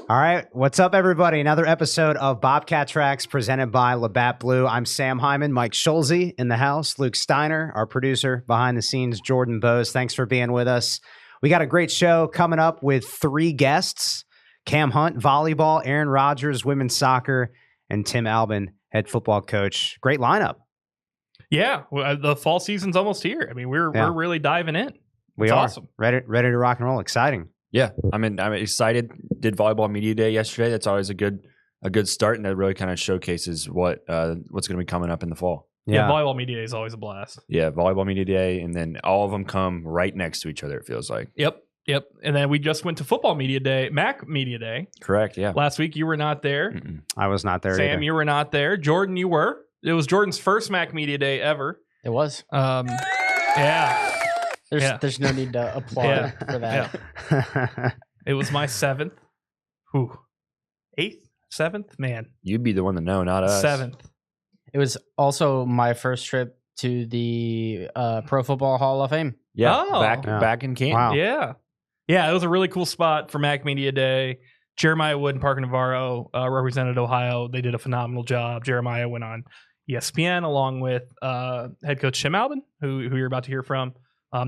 All right, what's up, everybody? Another episode of Bobcat Tracks presented by Labatt Blue. I'm Sam Hyman, Mike Schulze in the house, Luke Steiner, our producer behind the scenes, Jordan Bose. Thanks for being with us. We got a great show coming up with 3 guests: Kam Hunt, volleyball; Aaron Rodgers, women's soccer; and Tim Albin, head football coach. Great lineup. Yeah, the fall season's almost here. I mean, we're really diving in. We are awesome. Ready to rock and roll. Exciting. Yeah, I'm excited. Did volleyball media day yesterday. That's always a good start, and that really kind of showcases what's going to be coming up in the fall. Yeah, volleyball media day is always a blast. Yeah, volleyball media day, and then all of them come right next to each other. It feels like. Yep. And then we just went to football media day, MAC media day. Correct. Yeah. Last week you were not there. Mm-mm. I was not there. Sam, either. You were not there. Jordan, you were. It was Jordan's first MAC media day ever. It was. Yeah. There's no need to applaud for that. Yeah. It was my 7th. Whew. 8th? 7th? Man. You'd be the one to know, not us. 7th. It was also my first trip to the Pro Football Hall of Fame. Yeah. Oh. Back in Canton. Wow. Yeah, it was a really cool spot for MAC Media Day. Jeremiah Wood and Parker Navarro represented Ohio. They did a phenomenal job. Jeremiah went on ESPN along with head coach Tim Albin, who you're about to hear from.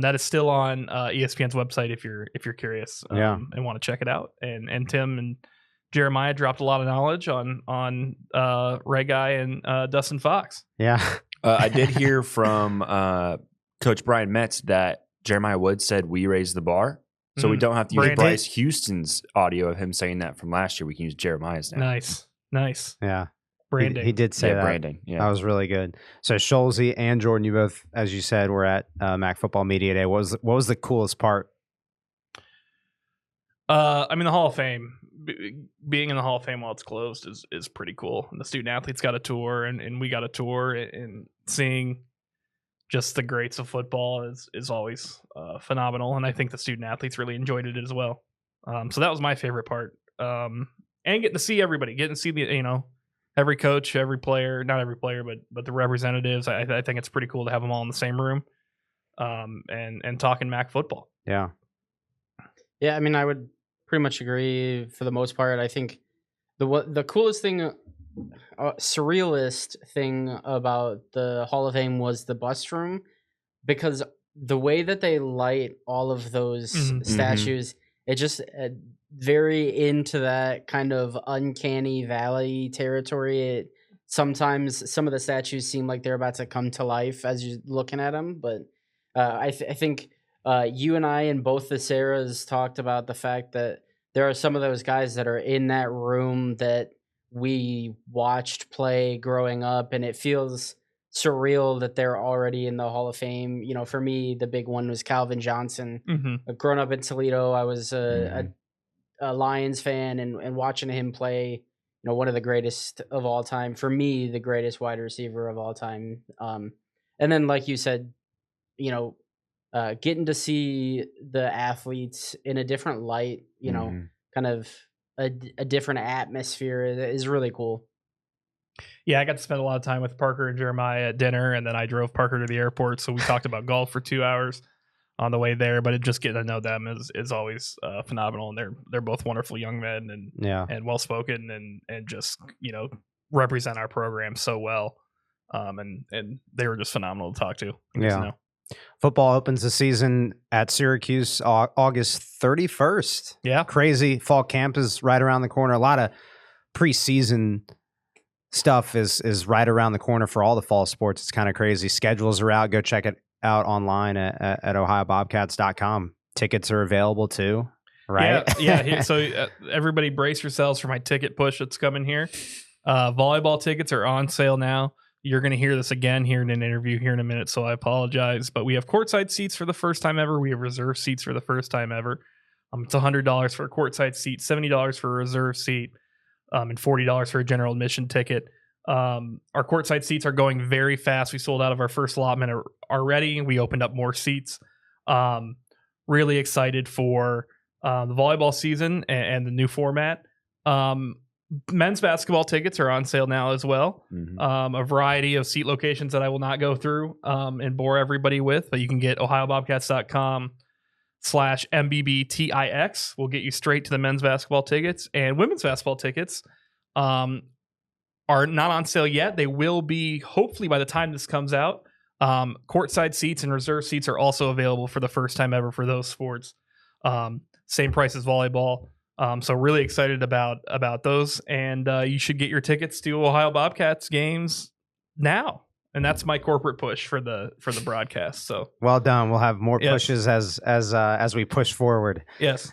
That is still on ESPN's website if you're curious and want to check it out. And Tim and Jeremiah dropped a lot of knowledge on Ray Guy and Dustin Fox. Yeah. I did hear from Coach Brian Metz that Jeremiah Wood said we raised the bar. So we don't have to use Bryce Houston's audio of him saying that from last year. We can use Jeremiah's now. Nice. Yeah. Branding. He did say that. Branding. Yeah. That was really good. So Schulze and Jordan, you both, as you said, were at MAC Football Media Day. What was the coolest part? I mean, the Hall of Fame. Being in the Hall of Fame while it's closed is pretty cool. And the student athletes got a tour, and we got a tour, and seeing just the greats of football is always phenomenal. And I think the student athletes really enjoyed it as well. So that was my favorite part. And getting to see everybody, getting to see every coach, every player, not every player, but the representatives. I think it's pretty cool to have them all in the same room and talking MAC football. Yeah. Yeah, I mean, I would pretty much agree for the most part. I think the coolest thing, surrealist thing about the Hall of Fame was the bus room, because the way that they light all of those statues, it just very into that kind of uncanny valley territory. Sometimes some of the statues seem like they're about to come to life as you're looking at them, but I think you and I and both the Sarahs talked about the fact that there are some of those guys that are in that room that we watched play growing up, and it feels surreal that they're already in the Hall of Fame. You know, for me, the big one was Calvin Johnson. Growing up in Toledo, I was a Lions fan, and watching him play, one of the greatest of all time. For me, the greatest wide receiver of all time. And then, like you said, getting to see the athletes in a different light, kind of a different atmosphere is really cool. Yeah, I got to spend a lot of time with Parker and Jeremiah at dinner, and then I drove Parker to the airport. So we talked about golf for 2 hours on the way there, but just getting to know them is always phenomenal. And they're both wonderful young men and well-spoken and just, represent our program so well. And they were just phenomenal to talk to. Yeah. Football opens the season at Syracuse August 31st. Yeah. Crazy. Fall camp is right around the corner. A lot of preseason stuff is right around the corner for all the fall sports. It's kind of crazy. Schedules are out. Go check it out online at OhioBobcats.com. Tickets are available too, right? Yeah. So everybody brace yourselves for my ticket push that's coming here. Volleyball tickets are on sale now. You're going to hear this again here in an interview here in a minute, so I apologize. But we have courtside seats for the first time ever. We have reserve seats for the first time ever. It's $100 for a courtside seat, $70 for a reserve seat, and $40 for a general admission ticket. Our courtside seats are going very fast. We sold out of our first allotment already. We opened up more seats. Really excited for the volleyball season and the new format. Men's basketball tickets are on sale now as well. A variety of seat locations that I will not go through and bore everybody with, but you can get OhioBobcats.com /MBBTIX will get you straight to the men's basketball tickets, and women's basketball tickets are not on sale yet. They will be hopefully by the time this comes out. Courtside seats and reserve seats are also available for the first time ever for those sports. Same price as volleyball. So really excited about those, and you should get your tickets to Ohio Bobcats games now. And that's my corporate push for the broadcast. So well done. We'll have more pushes as we push forward. Yes,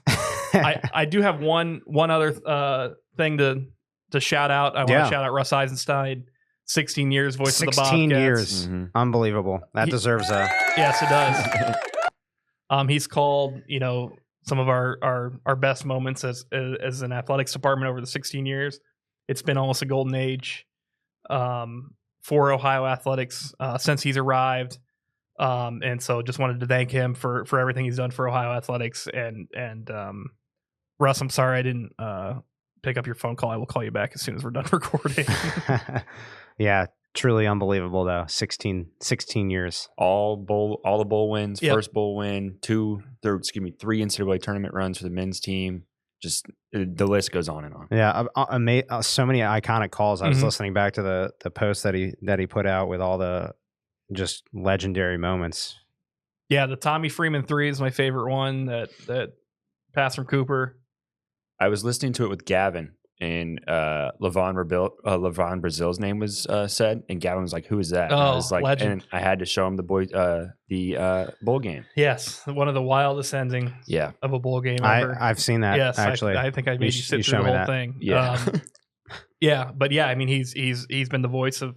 I do have one other thing to shout out. I want to shout out Russ Eisenstein, 16 years, voice of the Bobcats. 16 years, unbelievable. That deserves a yes, it does. He's called some of our best moments as an athletics department over the 16 years. It's been almost a golden age. For Ohio athletics since he's arrived, and so just wanted to thank him for everything he's done for Ohio athletics. And Russ, I'm sorry I didn't pick up your phone call. I will call you back as soon as we're done recording. Yeah, truly unbelievable though. 16 years, all the bowl wins, first bowl win, 3 NCAA tournament runs for the men's team. Just the list goes on and on. Yeah, so many iconic calls. I was listening back to the post that he put out with all the just legendary moments. Yeah, the Tommy Freeman 3 is my favorite one. That pass from Cooper. I was listening to it with Gavin, and LeVon Brazil's name was said, and Gavin was like, "Who is that?" Oh, I was like, legend. And I had to show him the bowl game. Yes, one of the wildest endings of a bowl game ever. I've seen that. Yes, actually. I think I made you sit through the whole thing. Yeah, but I mean, he's been the voice of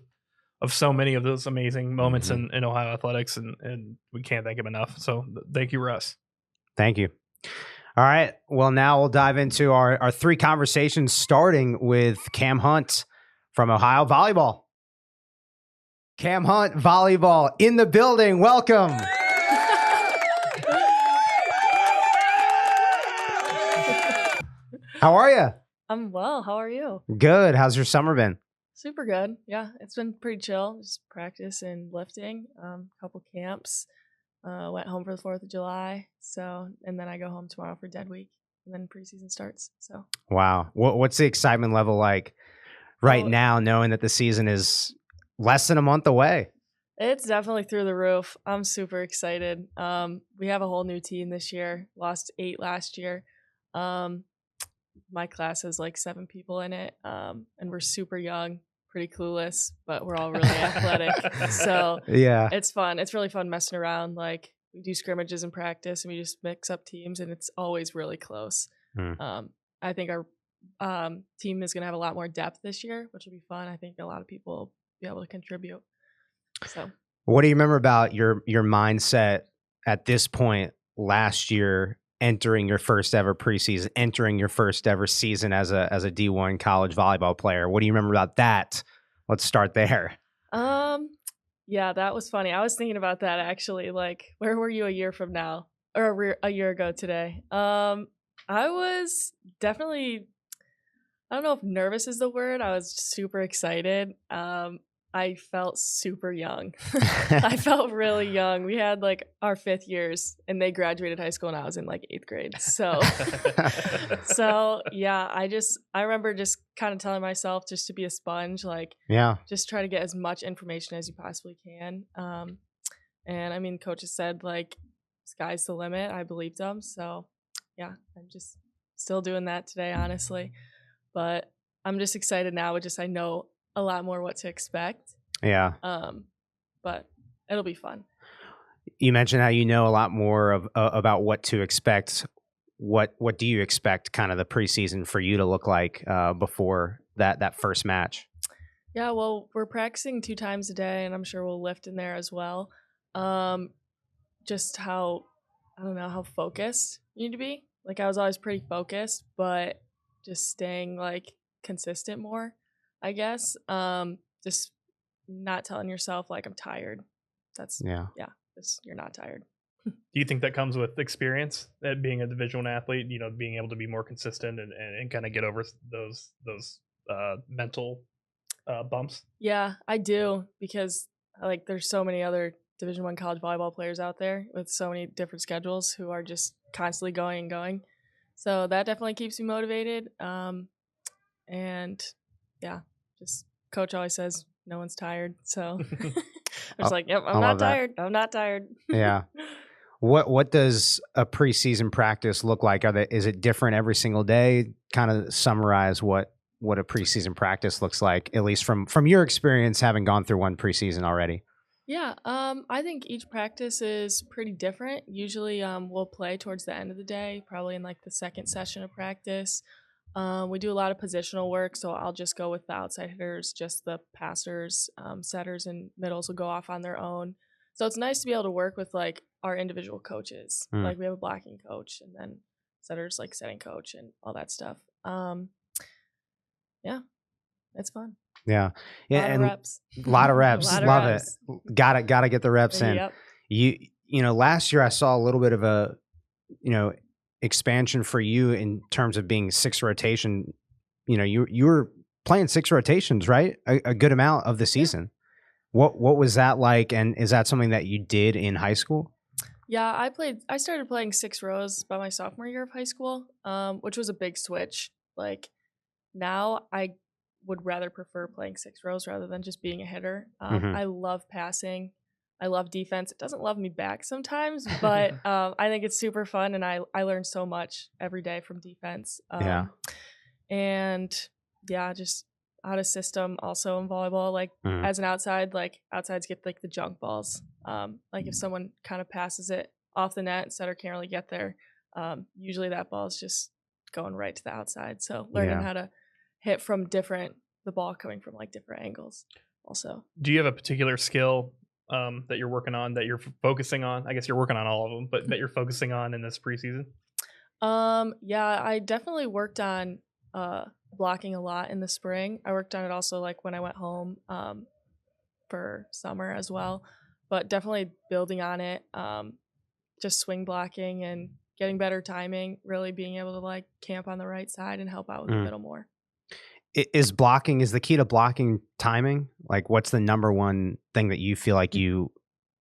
so many of those amazing moments in Ohio athletics, and we can't thank him enough. So thank you, Russ. Thank you. All right. Well, now we'll dive into our 3 conversations, starting with Kam Hunt from Ohio Volleyball. Kam Hunt, volleyball in the building. Welcome. How are you? I'm well. How are you? Good. How's your summer been? Super good. Yeah, it's been pretty chill. Just practice and lifting. Couple camps. Went home for the 4th of July. And then I go home tomorrow for Dead Week, and then preseason starts. So. Wow. What's the excitement level like right now, knowing that the season is less than a month away? It's definitely through the roof. I'm super excited. We have a whole new team this year. Lost 8 last year. My class has like 7 people in it, and we're super young. Pretty clueless, but we're all really athletic. So yeah, it's fun. It's really fun messing around. Like we do scrimmages in practice, and we just mix up teams, and it's always really close. I think our team is going to have a lot more depth this year, which will be fun. I think a lot of people will be able to contribute. So, what do you remember about your mindset at this point last year, entering your first ever preseason, entering your first ever season as a D1 college volleyball player? What do you remember about that? Let's start there. Yeah, that was funny. I was thinking about that actually. Like, where were you a year from now, or a year ago today? I was definitely, I don't know if nervous is the word. I was super excited. I felt super young. I felt really young. We had like our 5th years, and they graduated high school, and I was in like 8th grade. So yeah, I remember just kind of telling myself just to be a sponge, like just try to get as much information as you possibly can. And I mean, coaches said like sky's the limit. I believed them. So yeah, I'm just still doing that today, honestly. But I'm just excited now. I know a lot more what to expect. Yeah. But it'll be fun. You mentioned how you know a lot more about what to expect. What do you expect kind of the preseason for you to look like before that first match? Yeah, well, we're practicing 2 times a day, and I'm sure we'll lift in there as well. Just how focused you need to be. Like I was always pretty focused, but just staying like consistent more, I guess. Just not telling yourself like I'm tired. That's you're not tired. Do you think that comes with experience at being a Division I athlete, being able to be more consistent and kind of get over those mental bumps? Yeah, I do, because like there's so many other Division I college volleyball players out there with so many different schedules who are just constantly going and going. So that definitely keeps me motivated. And yeah, just coach always says no one's tired. So I'm just like, yep, I'm not tired. I'm not tired. Yeah. What does a preseason practice look like? Is it different every single day? Kind of summarize what a preseason practice looks like, at least from your experience having gone through one preseason already. Yeah, I think each practice is pretty different. Usually we'll play towards the end of the day, probably in like the second session of practice. We do a lot of positional work, so I'll just go with the outside hitters, just the passers, setters and middles will go off on their own. So it's nice to be able to work with like our individual coaches. Like we have a blocking coach and then setters like setting coach and all that stuff. Yeah, it's fun. Yeah. Yeah. A lot of reps. Lot of reps. Lot of Love reps. it. Gotta get the reps in. Yep. You know, last year I saw a little bit of a, expansion for you in terms of being 6 rotation. You know, you were playing 6 rotations, right? A good amount of the season. What was that like? And is that something that you did in high school? Yeah, I started playing 6 rows by my sophomore year of high school, which was a big switch. Like now I would rather prefer playing 6 rows rather than just being a hitter. I love passing. I love defense. It doesn't love me back sometimes, but I think it's super fun, and I learn so much every day from defense. And yeah, just out of system also in volleyball, like as an outside, like outsides get like the junk balls. Like if someone kind of passes it off the net, setter can't really get there. Usually that ball is just going right to the outside. So learning how to hit from the ball coming from like different angles also. Do you have a particular skill that you're working on, that you're focusing on? I guess you're working on all of them, but that you're focusing on in this preseason? Yeah, I definitely worked on blocking a lot in the spring. I worked on it also like when I went home for summer as well, but definitely building on it, just swing blocking and getting better timing, really being able to like camp on the right side and help out with the middle more. Is the key to blocking timing? Like what's the number one thing that you feel like you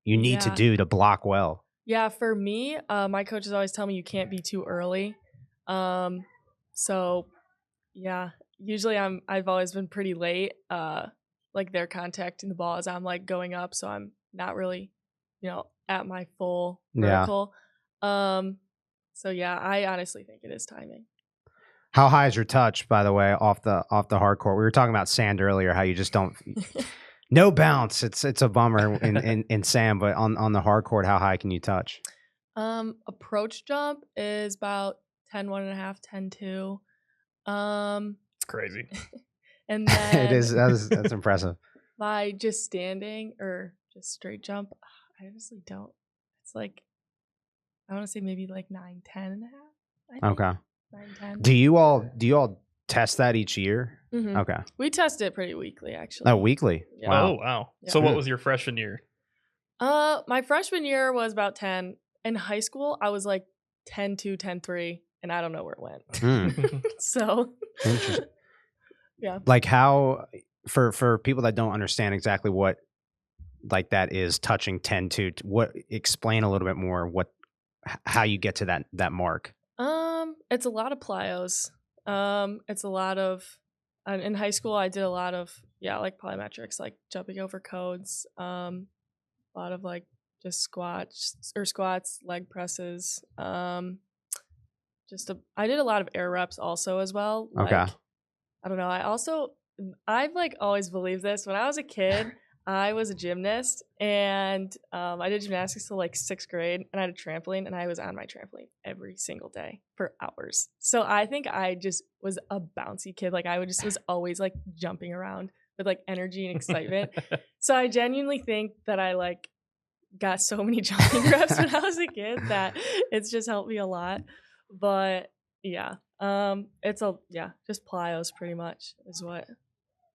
need to do to block well? Yeah, for me, my coaches always tell me you can't be too early. So yeah, usually I've always been pretty late. Like they're contacting the ball as I'm like going up, so I'm not really, at my full vertical. So yeah, I honestly think it is timing. How high is your touch, by the way, off the hard court? We were talking about sand earlier, how you just don't no bounce. It's a bummer in sand, but on the hard court, how high can you touch? Approach jump is about 10.5, 10.2. It's crazy. And then it is that's impressive. By just standing or just straight jump, I honestly don't. It's like I want to say maybe like 9, 10.5. Okay. 9, 10. Do you all test that each year? Mm-hmm. Okay. We test it pretty weekly, actually. Oh, weekly? Yeah. Wow. Oh, wow. Yeah. So what was your freshman year? My freshman year was about 10. In high school, I was like 10.2, 10.3, and I don't know where it went. So, interesting. Yeah. Like how, for people that don't understand exactly what like that is, touching 10.2, explain a little bit more how you get to that mark. It's a lot of plyos. It's a lot of in high school I did a lot of like plyometrics, like jumping over codes, a lot of like just squats, leg presses. I did a lot of air reps also as well. Like, okay. I don't know. I've like always believed this. When I was a kid, I was a gymnast, and I did gymnastics till like 6th grade, and I had a trampoline, and I was on my trampoline every single day for hours. So I think I just was a bouncy kid. Like I was always like jumping around with like energy and excitement. So I genuinely think that I like got so many jumping reps when I was a kid that it's just helped me a lot. But yeah, just plyos pretty much is what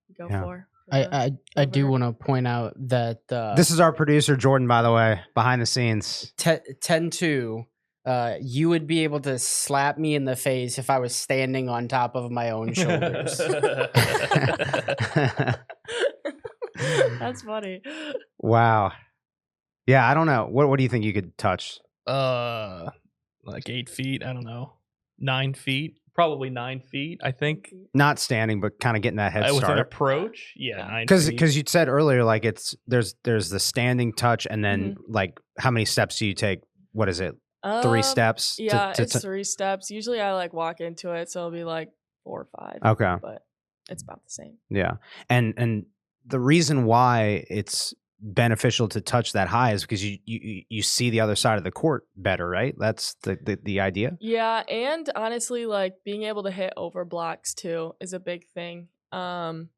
we go for. I do want to point out that this is our producer Jordan, by the way, behind the scenes. 10.2. You would be able to slap me in the face if I was standing on top of my own shoulders. That's funny. Wow. Yeah, I don't know. What do you think you could touch? like 8 feet. I don't know, 9 feet, probably 9 feet. I think Not standing, but kind of getting that head with an start. approach. Yeah, Yeah. 9 feet. Because you said earlier, like there's the standing touch, and then like how many steps do you take? What is it? 3 steps? Yeah, it's 3 steps. Usually I like walk into it, so it'll be like 4 or 5. Okay. But it's about the same. Yeah. And the reason why it's beneficial to touch that high is because you see the other side of the court better, right? That's the idea. Yeah, and honestly, like being able to hit over blocks too is a big thing. And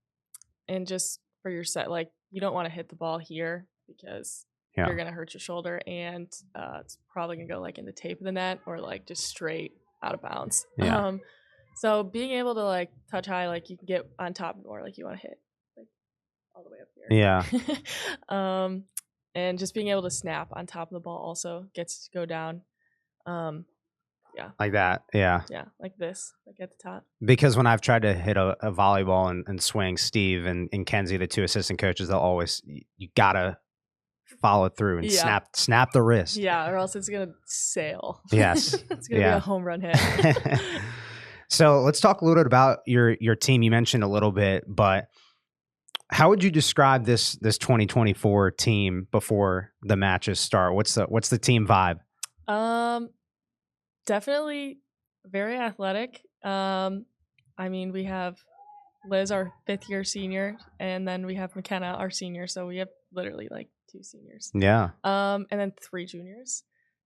just for your set, like you don't want to hit the ball here because you're gonna hurt your shoulder, and it's probably gonna go like in the tape of the net or like just straight out of bounds. Yeah. So being able to like touch high, like you can get on top more, like you want to hit like all the way up here. Yeah. And just being able to snap on top of the ball also gets to go down. Yeah. Like that. Yeah. Yeah, like this, like at the top. Because when I've tried to hit a volleyball and swing, Steve and Kenzie, the 2 assistant coaches, they'll always, you gotta follow through and snap the wrist. Yeah, or else it's gonna sail. Yes. It's gonna be a home run hit. So let's talk a little bit about your team. You mentioned a little bit, but how would you describe this 2024 team before the matches start? What's the team vibe? Definitely very athletic. I mean, we have Liz, our 5th year senior, and then we have McKenna, our senior. So we have literally like 2 seniors. Yeah. And then 3 juniors,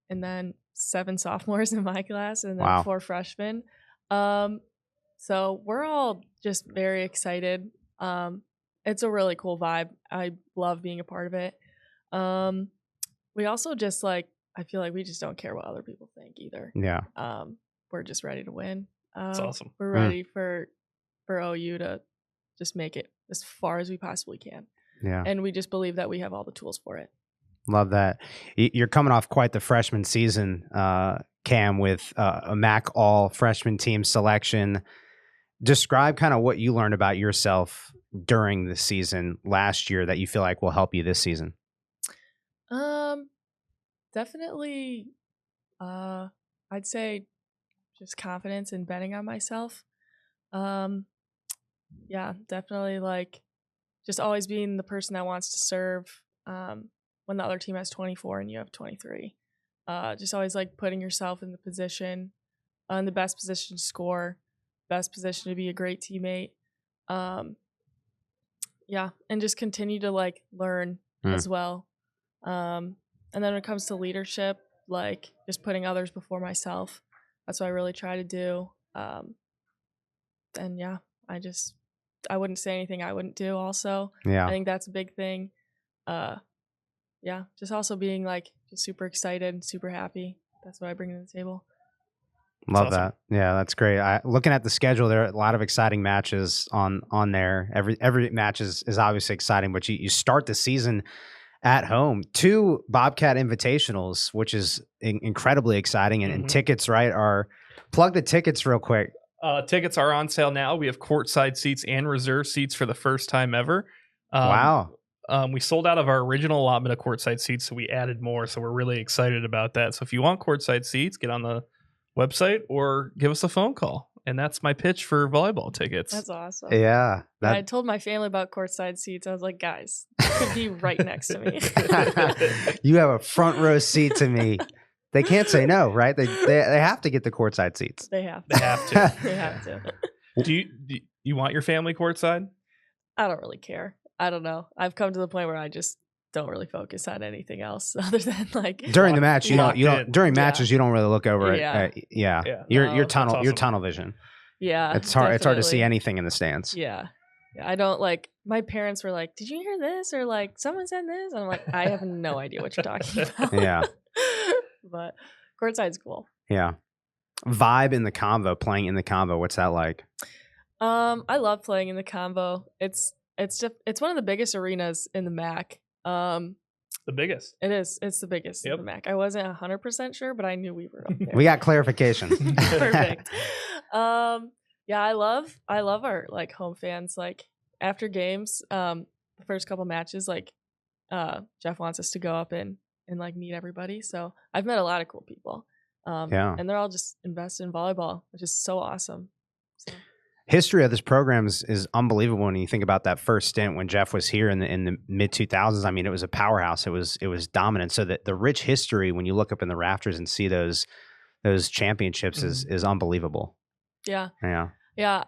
and then 7 sophomores in my class, and then 4 freshmen. So we're all just very excited. It's a really cool vibe. I love being a part of it. We also just like, I feel like we just don't care what other people think either. Yeah. We're just ready to win. That's awesome. We're ready for OU to just make it as far as we possibly can. Yeah. And we just believe that we have all the tools for it. Love that. You're coming off quite the freshman season, Cam, with a MAC all freshman team selection. Describe kind of what you learned about yourself during the season last year that you feel like will help you this season. Definitely, I'd say just confidence in betting on myself. Yeah, definitely like just always being the person that wants to serve when the other team has 24 and you have 23. Just always like putting yourself in the position, in the best position to score, best position to be a great teammate. Yeah, and just continue to like learn as well. And then when it comes to leadership, like just putting others before myself, that's what I really try to do. And yeah, I wouldn't say anything I wouldn't do also. Yeah. I think that's a big thing. Yeah, just also being like just super excited, super happy. That's what I bring to the table. Love awesome. that. Yeah, that's great. Looking at the schedule, there are a lot of exciting matches on there. Every match is obviously exciting, but you start the season at home. 2 Bobcat Invitationals, which is incredibly exciting. And tickets, right, plug the tickets real quick. Tickets are on sale now. We have courtside seats and reserve seats for the first time ever. Wow. We sold out of our original allotment of courtside seats, so we added more. So we're really excited about that. So if you want courtside seats, get on the website or give us a phone call. And that's my pitch for volleyball tickets. That's awesome. Yeah. I told my family about courtside seats. I was like, guys, you could be right next to me. You have a front row seat to me. They can't say no, right? They have to get the courtside seats. They have to. They have to. They have to. Do you want your family courtside? I don't really care. I don't know. I've come to the point where I just don't really focus on anything else other than like during the match. You don't during matches. You don't really look over Yeah. it. Yeah. No, Your tunnel. awesome. Your tunnel vision. Yeah. It's hard. It's hard to see definitely. anything in the stands. Yeah. I don't like. My parents were like, "Did you hear this?" Or like, "Someone said this." And I'm like, I have no idea what you're talking about. Yeah. But courtside's cool. Yeah. Vibe in the convo. Playing in the convo. What's that like? I love playing in the convo. It's one of the biggest arenas in the MAC. The biggest. It is. It's the biggest in the MAC. I wasn't 100% sure, but I knew we were up there. We got clarification. Perfect. Yeah, I love our like home fans. Like after games, the first couple matches, like Jeff wants us to go up and like meet everybody. So I've met a lot of cool people. And they're all just invested in volleyball, which is so awesome. So. History of this program is unbelievable when you think about that first stint when Jeff was here in the mid 2000s. I mean, it was a powerhouse. It was dominant. So that the rich history when you look up in the rafters and see those championships is unbelievable. Yeah. Yeah. Yeah.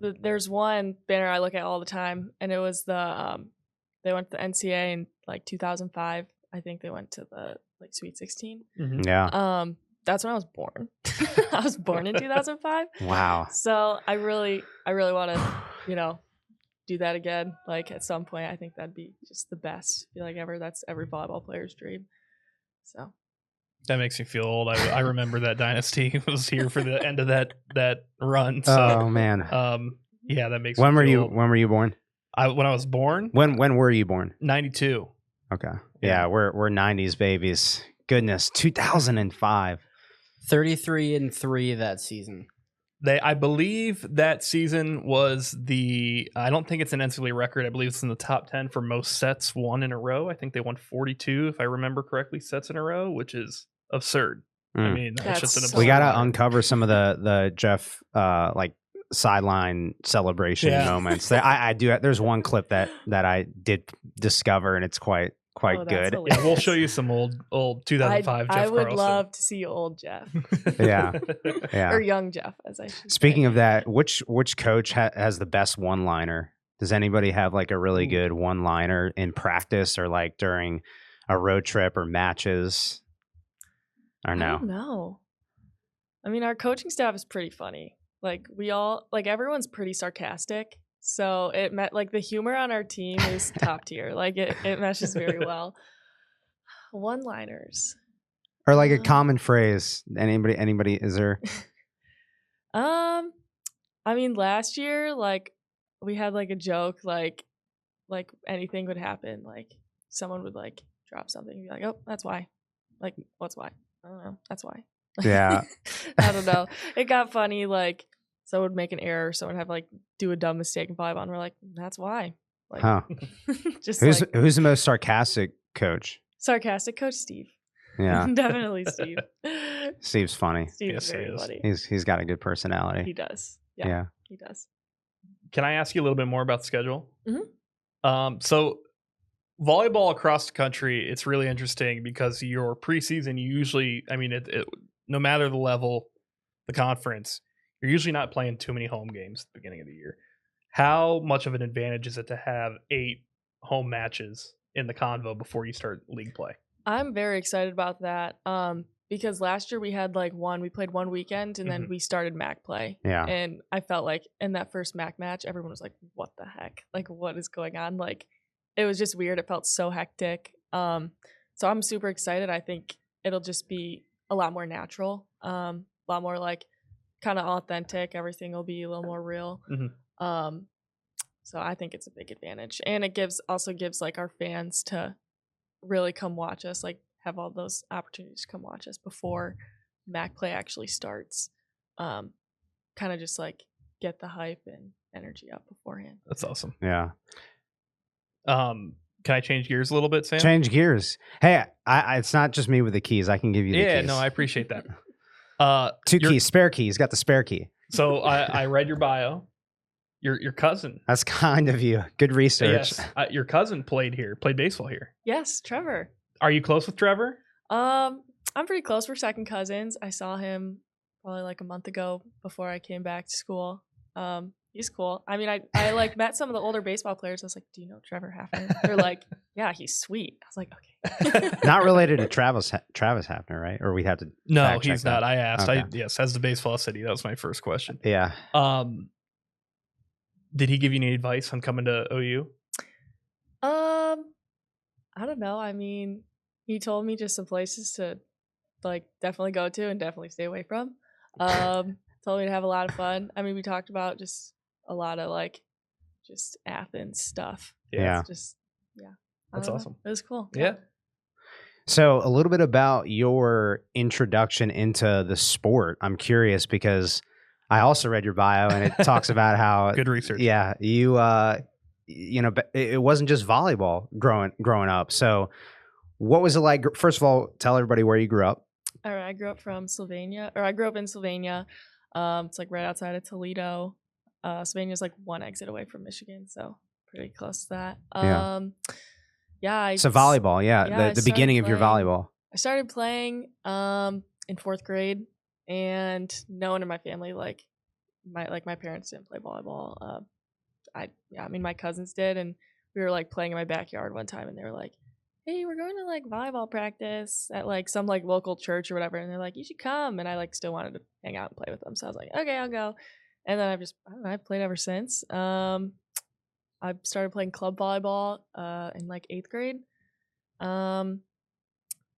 There's one banner I look at all the time, and it was they went to the NCAA in like 2005. I think they went to the like Sweet 16. Yeah. That's when I was born. I was born in 2005. Wow. So I really want to, do that again. Like at some point, I think that'd be just the best. I feel like that's every volleyball player's dream. So that makes me feel old. I remember that dynasty was here for the end of that run. So, oh man. Yeah, that makes. When me were feel you? old. When were you born? When I was born. When were you born? 92. Okay. Yeah, we're 90s babies. Goodness, 2005. 33-3 that season. I believe that season was I don't think it's an NCAA record. I believe it's in the top 10 for most sets won in a row. I think they won 42, if I remember correctly, sets in a row, which is absurd. I mean, it's just an absurd. We got to uncover some of the Jeff like sideline celebration moments. I do. There's one clip that I did discover, and it's quite good. Yeah, we'll show you some old 2005 Jeff I would Carlson. love to see old Jeff. Yeah. Or young Jeff, as I should Speaking say. of that, which coach has the best one-liner? Does anybody have like a really good one-liner in practice or like during a road trip or matches? Or no? I don't know. I mean, our coaching staff is pretty funny. Like everyone's pretty sarcastic. So it met like the humor on our team is top tier. Like it meshes very well. One-liners. Or like a common phrase. Anybody is there? I mean, last year, like we had like a joke, like anything would happen. Like someone would like drop something and be like, oh, that's why. Like, what's why? I don't know. That's why. Yeah. I don't know. It got funny, like someone would make an error, someone have like do a dumb mistake in volleyball, and we're like, that's why. Like, just who's the most sarcastic coach? Sarcastic coach? Steve. Yeah. Definitely Steve. Steve's funny. Steve's very funny. He's got a good personality. He does. Yeah. He does. Can I ask you a little bit more about the schedule? Mm-hmm. So volleyball across the country, it's really interesting because your preseason, you usually, I mean, no matter the level, the conference, you're usually not playing too many home games at the beginning of the year. How much of an advantage is it to have 8 home matches in the Convo before you start league play? I'm very excited about that because last year we had we played one weekend and then we started MAC play. Yeah. And I felt like in that first MAC match, everyone was like, what the heck? Like, what is going on? Like, it was just weird. It felt so hectic. So I'm super excited. I think it'll just be a lot more natural, a lot more like kind of authentic. Everything will be a little more real. So I think it's a big advantage, and it also gives like our fans to really come watch us, like have all those opportunities to come watch us before MAC play actually starts. Kind of just like get the hype and energy up beforehand. That's awesome. Yeah. Can I change gears a little bit, Sam? Change gears. Hey, I it's not just me with the keys. I can give you the keys. Yeah, no, I appreciate that. Two keys, spare keys. Got the spare key. So I read your bio. Your cousin. That's kind of you. Good research. Yes, your cousin played baseball here. Yes, Trevor. Are you close with Trevor? I'm pretty close. We're second cousins. I saw him probably like a month ago before I came back to school. He's cool. I mean, I like met some of the older baseball players. I was like, do you know Trevor Hafner? They're like, yeah, he's sweet. I was like, okay. Not related to Travis Hafner, right? Or we have to. No, he's not. I asked. Okay. Yes, as the baseball city, that was my first question. Yeah. Did he give you any advice on coming to OU? I don't know. I mean, he told me just some places to like definitely go to and definitely stay away from. Told me to have a lot of fun. I mean, we talked about just a lot of like just Athens stuff. Yeah. That's awesome. It was cool. Yeah. So a little bit about your introduction into the sport. I'm curious because I also read your bio and it talks about how good research. Yeah, you it wasn't just volleyball growing up. So what was it like? First of all, tell everybody where you grew up. All right, I grew up from Sylvania, or I grew up in Sylvania. It's like right outside of Toledo. Sylvania's like one exit away from Michigan, so pretty close to that. Yeah. Yeah. So volleyball, yeah, I the started beginning of your playing- volleyball. I started playing in 4th grade, and no one in my family my parents didn't play volleyball. I mean my cousins did, and we were like playing in my backyard one time, and they were like, "Hey, we're going to like volleyball practice at like some like local church or whatever," and they're like, "You should come," and I like still wanted to hang out and play with them, so I was like, "Okay, I'll go," and then I've played ever since. I started playing club volleyball in like 8th grade.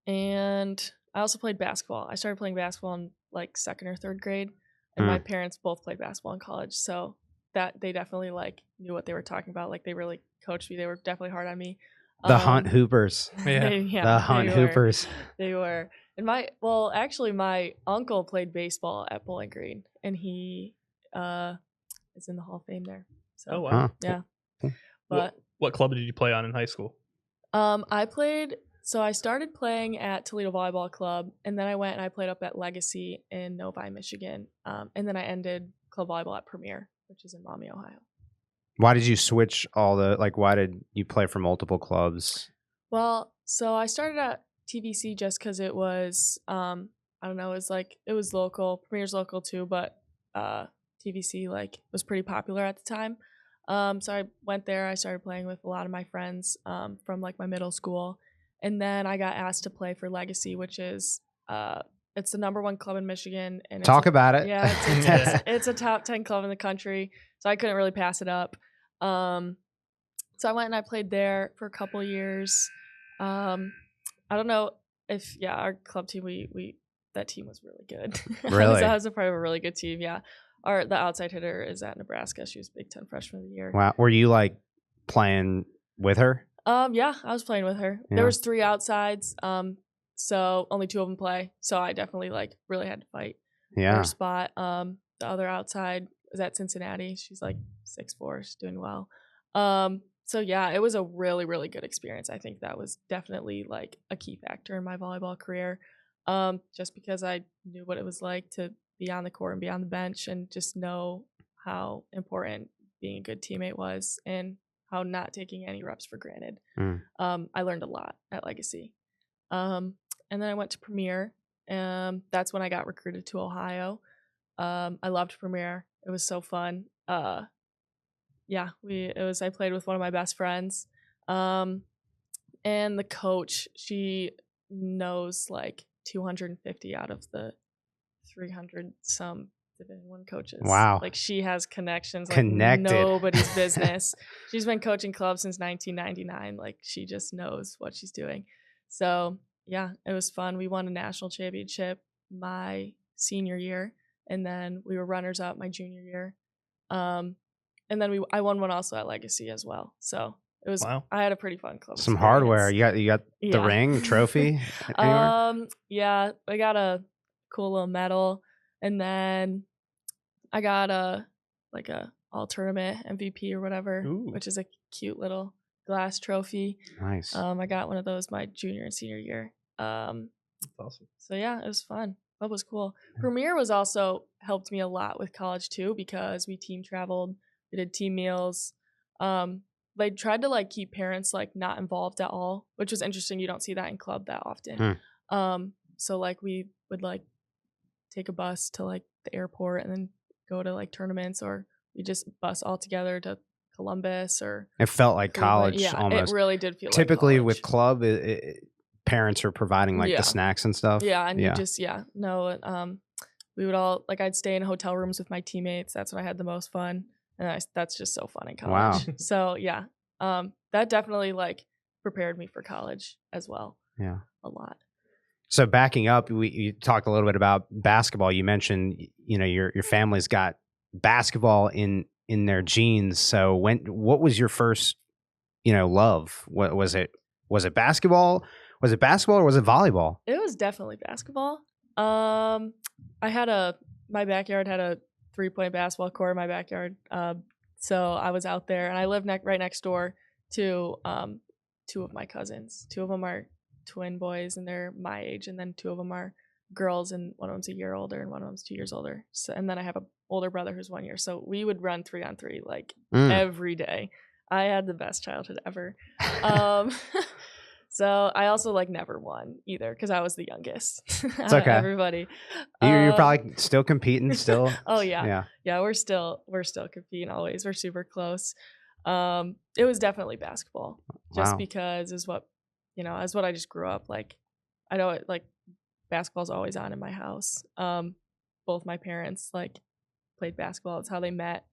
And I also played basketball. I started playing basketball in like 2nd or 3rd grade, and my parents both played basketball in college, so that they definitely like knew what they were talking about. Like they really coached me. They were definitely hard on me. The Hunt Hoopers. Yeah. The Hunt Hoopers. They were. And actually my uncle played baseball at Bowling Green, and he is in the Hall of Fame there. So Oh wow. Huh. yeah. Cool. But What club did you play on in high school? I started playing at Toledo Volleyball Club, and then I went and I played up at Legacy in Novi, Michigan. And then I ended club volleyball at Premier, which is in Maumee, Ohio. Why did you switch why did you play for multiple clubs? Well, so I started at TVC just because it was, I don't know, it was local. Premier's local too, but TVC was pretty popular at the time. So I went there. I started playing with a lot of my friends from like my middle school, and then I got asked to play for Legacy, which is it's the #1 club in Michigan. And Talk about it. Yeah, it's a top 10 club in the country, so I couldn't really pass it up. So I went and I played there for a couple years. I don't know if our club team that team was really good. Really? I was a part of a really good team. Yeah. The outside hitter is at Nebraska. She was Big Ten Freshman of the Year. Wow. Were you like playing with her? Yeah, I was playing with her. Yeah. There was 3 outsides. So only 2 of them play. So I definitely really had to fight for Yeah. her spot. The other outside is at Cincinnati. She's like 6'4". She's doing well. So yeah, it was a really, really good experience. I think that was definitely like a key factor in my volleyball career. Just because I knew what it was like to be on the court and be on the bench, and just know how important being a good teammate was, and how not taking any reps for granted. I learned a lot at Legacy. And then I went to Premier. That's when I got recruited to Ohio. I loved Premier. It was so fun. I played with one of my best friends. And the coach, she knows like 250 out of the 300 some Division I coaches. Wow. Like she has connections like Connected. nobody's business. She's been coaching clubs since 1999. Like she just knows what she's doing. So yeah, it was fun. We won a national championship my senior year, and then we were runners up my junior year. And then I won one also at Legacy as well. So it was. Wow. I had a pretty fun club. Some experience. hardware. You got the ring, trophy anywhere? Yeah, I got a cool little medal, and then I got a all tournament MVP or whatever, Ooh. which is a cute little glass trophy. Nice. I got one of those my junior and senior year. That's awesome. So yeah, it was fun. That was cool. Premier was also helped me a lot with college too, because we team traveled, we did team meals. They tried to like keep parents like not involved at all, which was interesting. You don't see that in club that often. So like we would like take a bus to like the airport and then go to like tournaments, or we just bus all together to Columbus or. It felt like Cleveland. college Yeah, almost. it really did feel Typically like with club, parents are providing like Yeah. the snacks and stuff. Yeah, and you just we would all like I'd stay in hotel rooms with my teammates. That's when I had the most fun, and that's just so fun in college. Wow. So yeah, that definitely like prepared me for college as well. Yeah, a lot. So backing up, you talked a little bit about basketball. You mentioned your family's got basketball in their genes. So what was your first love? What was it? Was it basketball? Was it basketball or was it volleyball? It was definitely basketball. My backyard had a 3-point basketball court in my backyard. So I was out there, and I lived right next door to 2 of my cousins. 2 of them are twin boys, and they're my age, and then 2 of them are girls, and one of them's a year older and one of them's 2 years older. So, and then I have an older brother who's 1 year. So we would run 3-on-3 like every day. I had the best childhood ever. So I also like never won either because I was the youngest. It's okay. Everybody. You're probably still competing still. Oh yeah. We're still competing always. We're super close. It was definitely basketball just because is what, is what I just grew up. Like, I know like basketball's always on in my house. Both my parents like played basketball. It's how they met.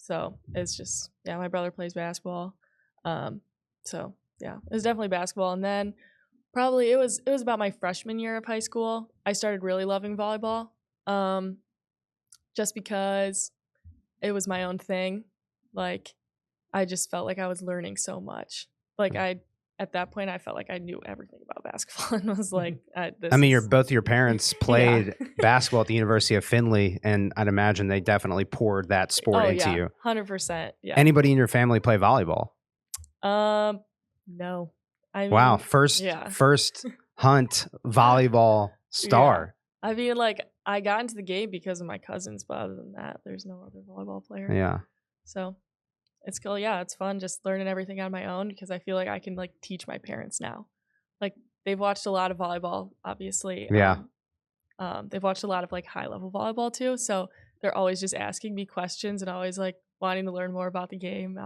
So it's just, my brother plays basketball. So yeah, it was definitely basketball. And then probably it was about my freshman year of high school. I started really loving volleyball. Just because it was my own thing. Like, I just felt like I was learning so much. Like at that point, I felt like I knew everything about basketball and was like, both your parents played basketball at the University of Findlay, and I'd imagine they definitely poured that sport into you. 100%. Yeah. Anybody in your family play volleyball? No. Wow. First Hunt volleyball star. Yeah. I mean, like, I got into the game because of my cousins, but other than that, there's no other volleyball player. Yeah. So it's cool. Yeah, it's fun just learning everything on my own because I feel like I can like teach my parents now. Like, they've watched a lot of volleyball, obviously. Yeah. They've watched a lot of like high level volleyball too. So they're always just asking me questions and always like wanting to learn more about the game.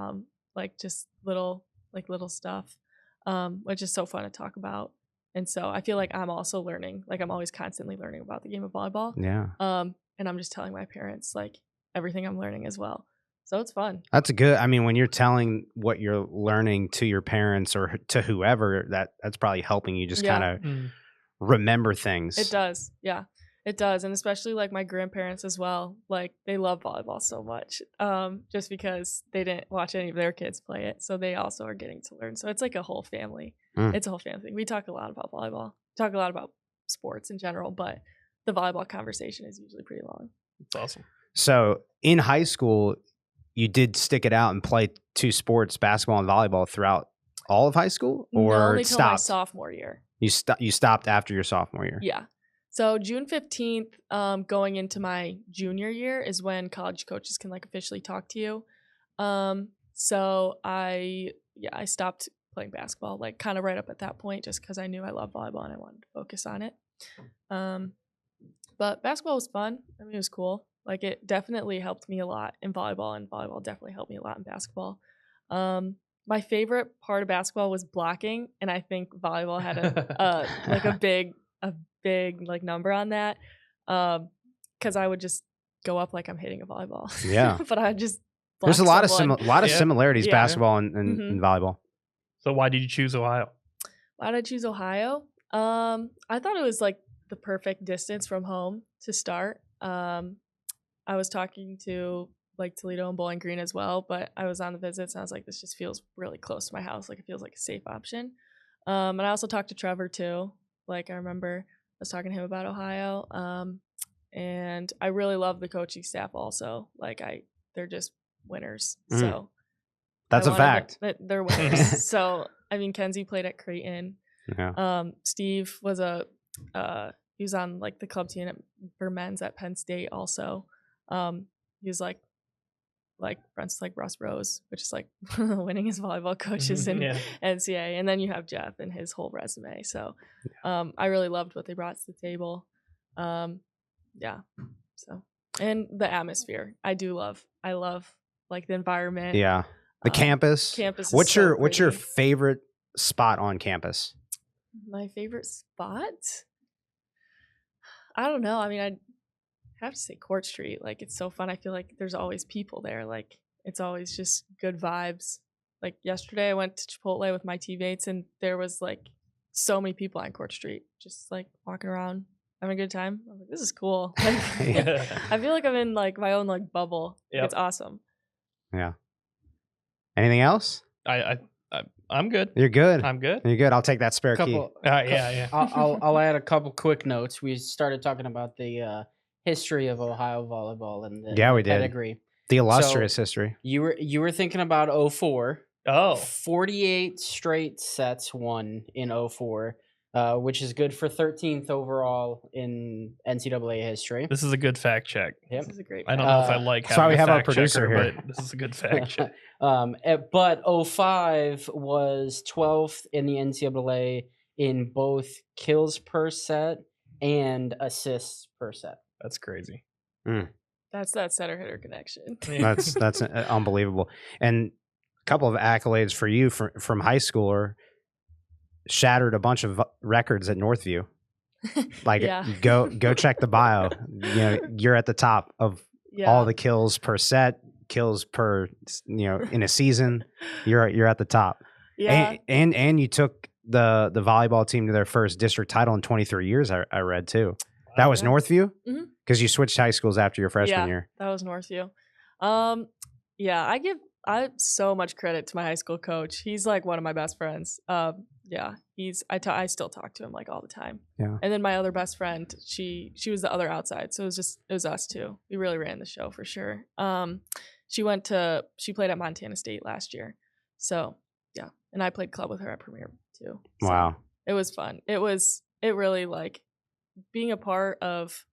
Like just little stuff, which is so fun to talk about. And so I feel like I'm also learning. Like, I'm always constantly learning about the game of volleyball. Yeah. And I'm just telling my parents like everything I'm learning as well. So it's fun. That's good. I mean, when you're telling what you're learning to your parents or to whoever, that's probably helping you just kind of remember things. It does. Yeah, it does. And especially like my grandparents as well. Like, they love volleyball so much just because they didn't watch any of their kids play it. So they also are getting to learn. So it's like a whole family. It's a whole family thing. We talk a lot about volleyball. We talk a lot about sports in general, but the volleyball conversation is usually pretty long. It's awesome. So in high school, you did stick it out and play two sports, basketball and volleyball, throughout all of high school, or no, only it till my stopped? sophomore year. You stopped after your sophomore year. Yeah. So June 15th, going into my junior year is when college coaches can like officially talk to you. So I stopped playing basketball like kind of right up at that point, just because I knew I loved volleyball and I wanted to focus on it. But basketball was fun. I mean, it was cool. Like, it definitely helped me a lot in volleyball, and volleyball definitely helped me a lot in basketball. My favorite part of basketball was blocking, and I think volleyball had a big like number on that. Because I would just go up like I'm hitting a volleyball. Yeah. But I just block There's a lot someone. of similarities, basketball and volleyball. So why did you choose Ohio? Why did I choose Ohio? I thought it was like the perfect distance from home to start. I was talking to like Toledo and Bowling Green as well, but I was on the visits and I was like, this just feels really close to my house. Like, it feels like a safe option. And I also talked to Trevor too. Like, I remember I was talking to him about Ohio. And I really love the coaching staff also. Like, they're just winners. So that's a fact. They're winners. So, I mean, Kenzie played at Creighton. Yeah. Steve was he was on like the club team for men's at Penn State also. He was like friends with like Russ Rose, which is like winning his volleyball coaches in NCAA. And then you have Jeff and his whole resume. So I really loved what they brought to the table. So, and the atmosphere. I love like the environment. Yeah. The campus. What's your favorite spot on campus? My favorite spot? I don't know. I mean, I'd have to say Court Street. Like, it's so fun. I feel like there's always people there. Like, it's always just good vibes. Like, yesterday I went to Chipotle with my teammates and there was like so many people on Court Street just like walking around having a good time. I'm like, this is cool. Like, I feel like I'm in like my own like bubble. Yep. It's awesome. Yeah. Anything else? I'm good. You're good. I'm good. You're good. I'll take that spare key. Yeah. I'll add a couple quick notes. We started talking about the history of Ohio volleyball and the we did. pedigree. The illustrious history. You were thinking about 04. Oh. 48 straight sets won in 04. which is good for 13th overall in NCAA history. This is a good fact check. Yep. This is a great. I don't know if I like That's why having we a have our fact producer checker, here. but this is a good fact check. But 05 was 12th in the NCAA in both kills per set and assists per set. That's crazy. That's that setter hitter connection. That's unbelievable. And a couple of accolades for you from high schooler. Shattered a bunch of records at Northview. Like Yeah. go check the bio. You're at the top of all the kills per set, kills per in a season. You're at the top. Yeah. And you took the volleyball team to their first district title in 23 years. I read too. That was Yeah. Northview, Mhm. because you switched high schools after your freshman year. That was Northview. Yeah, I have so much credit to my high school coach. He's like one of my best friends. Yeah, I still talk to him like all the time. Yeah. And then my other best friend, she was the other outside, so it was us two. We really ran the show for sure. She played at Montana State last year, so yeah. And I played club with her at Premier too. So Wow. it was fun. It really like being a part of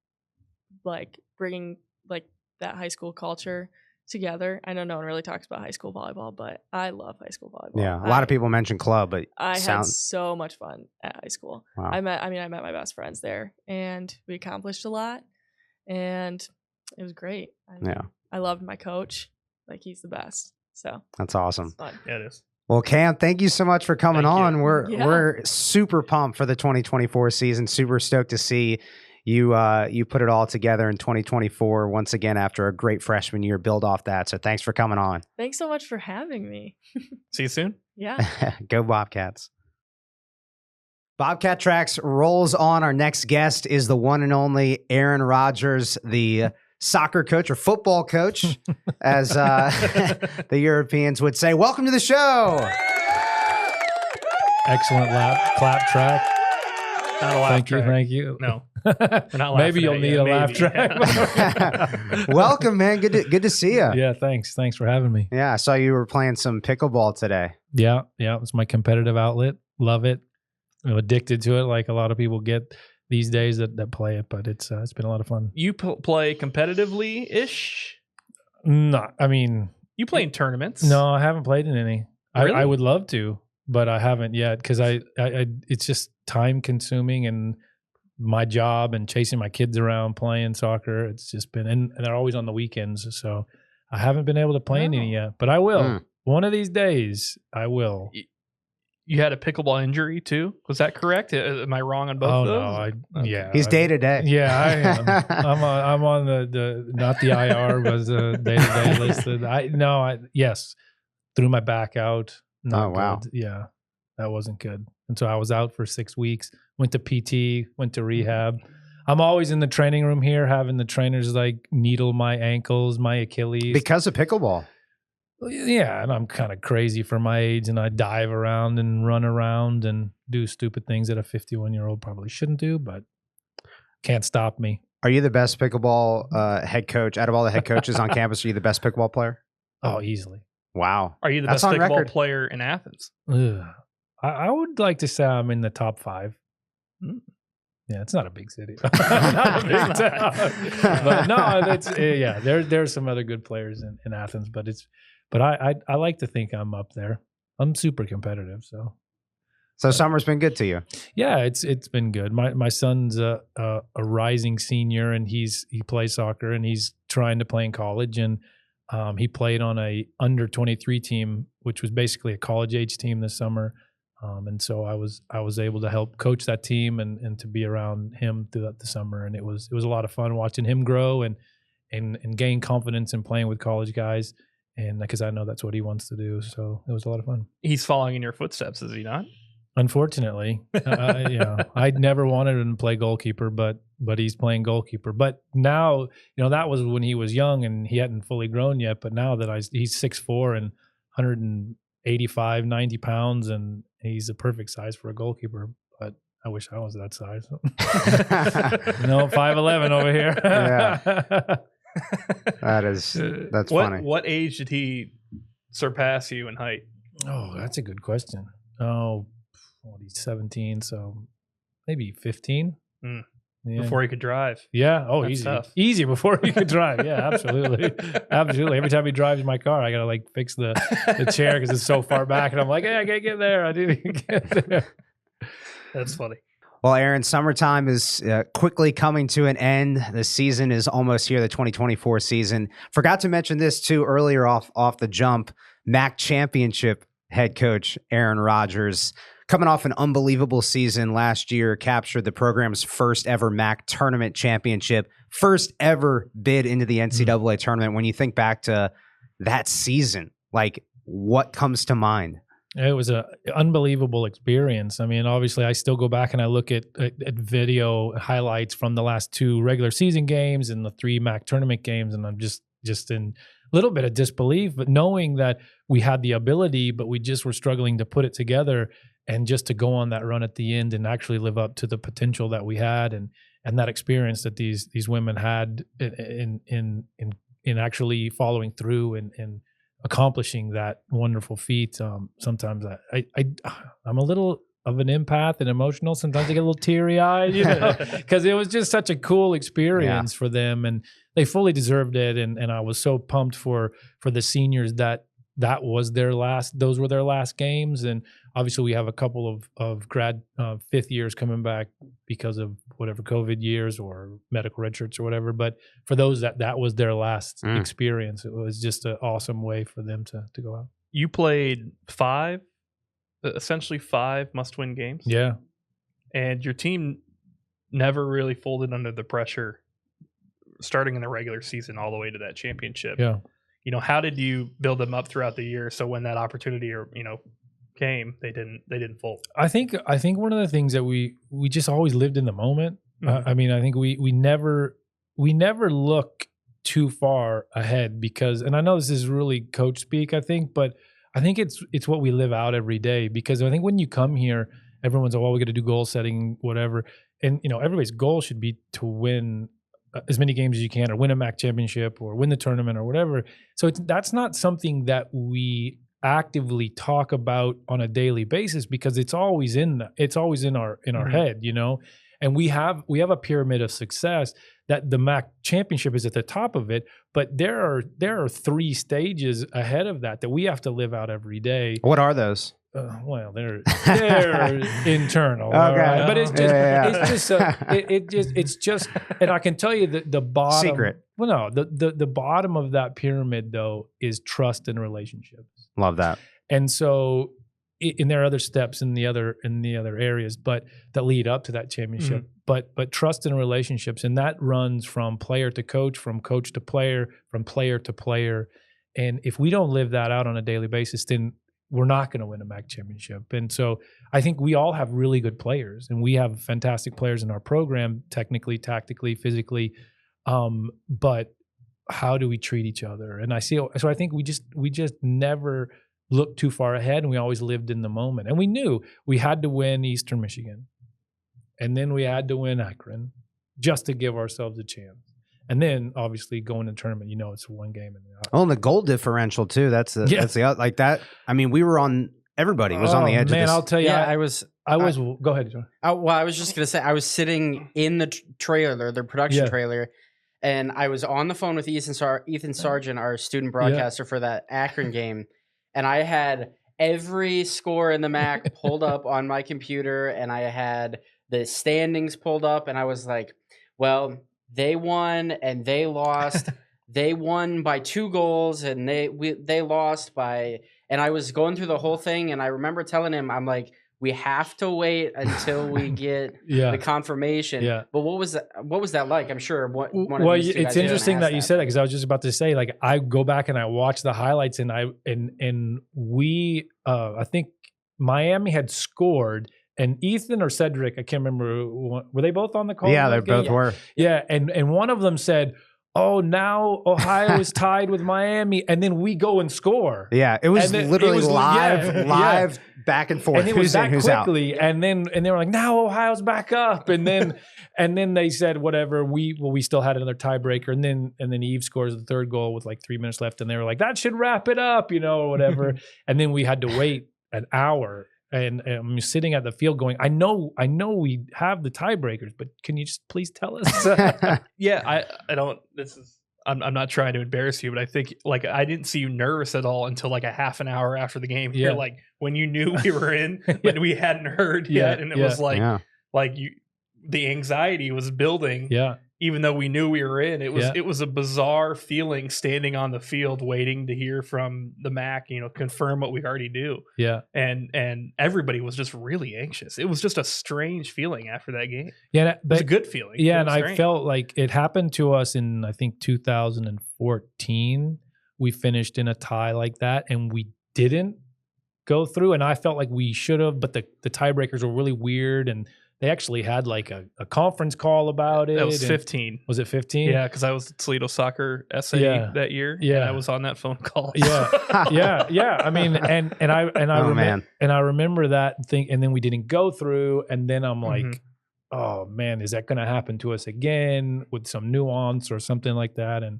like bringing like that high school culture together. I know no one really talks about high school volleyball, but I love high school volleyball. Yeah, a lot of people mention club, but I had so much fun at high school. Wow. I met my best friends there, and we accomplished a lot, and it was great. I loved my coach. Like, he's the best. So that's awesome. it's fun. Yeah, it is. Well, Cam, thank you so much for coming Thank you. on. We're Yeah. we're super pumped for the 2024 season. Super stoked to see you put it all together in 2024 once again after a great freshman year. Build off that. So thanks for coming on. Thanks so much for having me. See you soon. Yeah. Go Bobcats. Bobcat Tracks rolls on. Our next guest is the one and only Aaron Rodgers, the soccer coach or football coach, as the Europeans would say. Welcome to the show. Excellent clap track. Not a laugh Thank track. you, thank you. No, we're not Maybe laughing you'll at need you. a laugh Maybe. track. Welcome, man. Good to see you. Yeah, thanks for having me. Yeah, I saw you were playing some pickleball today. Yeah, it's my competitive outlet. Love it. I'm addicted to it, like a lot of people get these days that play it. But it's been a lot of fun. You play competitively ish. No, I mean, You play in tournaments. no, I haven't played in any. Really? I would love to, but I haven't yet because I it's just time consuming and my job and chasing my kids around playing soccer. It's just been and they're always on the weekends, so I haven't been able to play in any yet. But I will. One of these days, I will. You had a pickleball injury too. Was that correct? Am I wrong on both Oh of no, those? yeah. He's day to day. Yeah, I am. I'm on the not the IR, but the day-to-day listed. Yes, threw my back out. Not Oh, wow. good. Yeah, that wasn't good. And so I was out for 6 weeks. Went to PT, went to rehab. I'm always in the training room here, having the trainers like needle my ankles, my Achilles. Because of pickleball. Yeah, and I'm kind of crazy for my age, and I dive around and run around and do stupid things that a 51-year-old probably shouldn't do, but can't stop me. Are you the best pickleball head coach out of all the head coaches on campus? Are you the best pickleball player? Oh, easily. Wow. Are you the That's best on pickleball record. player in Athens? Ugh. I would like to say I'm in the top 5. Yeah, it's not a big city. Not a big town. But no, that's there's some other good players in Athens, but I like to think I'm up there. I'm super competitive, so Summer's been good to you. yeah, it's been good. My son's a rising senior, and he plays soccer, and he's trying to play in college, and he played on a under 23 team, which was basically a college age team this summer. And so I was able to help coach that team and to be around him throughout the summer, and it was a lot of fun watching him grow and gain confidence in playing with college guys, and because I know that's what he wants to do. So it was a lot of fun. He's following in your footsteps, is he not? Unfortunately, I'd never wanted him to play goalkeeper, but he's playing goalkeeper. But now, that was when he was young and he hadn't fully grown yet. But now that he's 6'4" and 185, 90 pounds, and he's a perfect size for a goalkeeper. But I wish I was that size. 5'11" over here. Yeah. That's funny. What age did he surpass you in height? Oh, that's a good question. Oh, he's 17, so maybe 15. Yeah. Before he could drive. Yeah. Oh, That's easy. tough. Easy before he could drive. Yeah, absolutely. Absolutely. Every time he drives my car, I got to like fix the chair because it's so far back. And I'm like, hey, I can't get there. I didn't get there. That's funny. Well, Aaron, summertime is quickly coming to an end. The season is almost here, the 2024 season. Forgot to mention this too earlier off the jump. MAC championship head coach Aaron Rodgers, coming off an unbelievable season last year, captured the program's first ever MAC tournament championship, first ever bid into the NCAA tournament. When you think back to that season, like what comes to mind? It was an unbelievable experience. I mean, obviously, I still go back and I look at video highlights from the last 2 regular season games and the 3 MAC tournament games, and I'm just in a little bit of disbelief, but knowing that we had the ability, but we just were struggling to put it together, and just to go on that run at the end and actually live up to the potential that we had, and that experience that these women had in actually following through and accomplishing that wonderful feat. Sometimes I'm a little of an empath and emotional. Sometimes I get a little teary-eyed, because it was just such a cool experience for them, and they fully deserved it. And I was so pumped for the seniors that those were their last games. And obviously we have a couple of grad 5th years coming back because of whatever COVID years or medical red shirts or whatever. But for those that was their last experience, it was just an awesome way for them to go out. You played essentially 5 must-win games. Yeah. And your team never really folded under the pressure starting in the regular season all the way to that championship. Yeah. How did you build them up throughout the year so when that opportunity came, they didn't fold? I think one of the things that we just always lived in the moment. Mm-hmm. I mean, I think we never look too far ahead, because, and I know this is really coach speak, I think, but I think it's what we live out every day, because I think when you come here, everyone's like, well, we got to do goal setting, whatever. And, everybody's goal should be to win as many games as you can, or win a MAC championship, or win the tournament, or whatever. So that's not something that we actively talk about on a daily basis, because it's always in our head, And we have a pyramid of success that the MAC championship is at the top of it, but there are 3 stages ahead of that we have to live out every day. What are those? Well, they're internal, okay, right? But it's just, and I can tell you that the bottom secret. Well, no, the bottom of that pyramid though is trust and relationships. Love that. And so, and there are other steps in the other areas, but that lead up to that championship. But trust and relationships, and that runs from player to coach, from coach to player, from player to player. And if we don't live that out on a daily basis, then we're not going to win a MAC championship. And so I think we all have really good players, and we have fantastic players in our program, technically, tactically, physically. But how do we treat each other? And so I think we just never looked too far ahead, and we always lived in the moment. And we knew we had to win Eastern Michigan, and then we had to win Akron just to give ourselves a chance. And then obviously going to the tournament, it's one game. And the goal differential too. That's the like that. I mean, everybody was on the edge of this. I'll tell you, Yeah, go ahead, John. I was just going to say, I was sitting in the trailer, the production trailer, and I was on the phone with Ethan Sargent, our student broadcaster for that Akron game. And I had every score in the MAC pulled up on my computer, and I had the standings pulled up, and I was like, well, they won and they lost. They won by 2 goals and they lost by, and I was going through the whole thing, and I remember telling him, I'm like, we have to wait until we get the confirmation. Yeah. But what was that like? I'm sure it's interesting that you said that, because I was just about to say, like, I go back and I watch the highlights, and we I think Miami had scored. And Ethan or Cedric, I can't remember, were they both on the call? Yeah, they both were. Yeah, and one of them said, oh, now Ohio is tied with Miami, and then we go and score. Yeah, it was literally live back and forth. And it was that quickly, and they were like, now Ohio's back up, and then they said whatever. We still had another tiebreaker, and then Eve scores the 3rd goal with like 3 minutes left, and they were like, that should wrap it up, or whatever. And then we had to wait an hour. And I'm sitting at the field going, I know we have the tiebreakers, but can you just please tell us? Yeah, I don't. I'm not trying to embarrass you, but I think like I didn't see you nervous at all until like a half an hour after the game. Yeah. You're like when you knew we were in, but we hadn't heard yet, and it was like the anxiety was building. Yeah. Even though we knew we were in, it was a bizarre feeling standing on the field waiting to hear from the MAC, confirm what we already knew. Yeah. And everybody was just really anxious. It was just a strange feeling after that game. Yeah. It was a good feeling. Yeah. And I felt like it happened to us in, I think, 2014. We finished in a tie like that and we didn't go through. And I felt like we should have, but the tiebreakers were really weird. And they actually had like a conference call about it. That was 15. Was it 15? Yeah, because I was at Toledo Soccer SA that year. Yeah, and I was on that phone call. Yeah, yeah. I mean, and I remember that thing, and then we didn't go through, and then I'm like, oh man, is that going to happen to us again with some nuance or something like that? And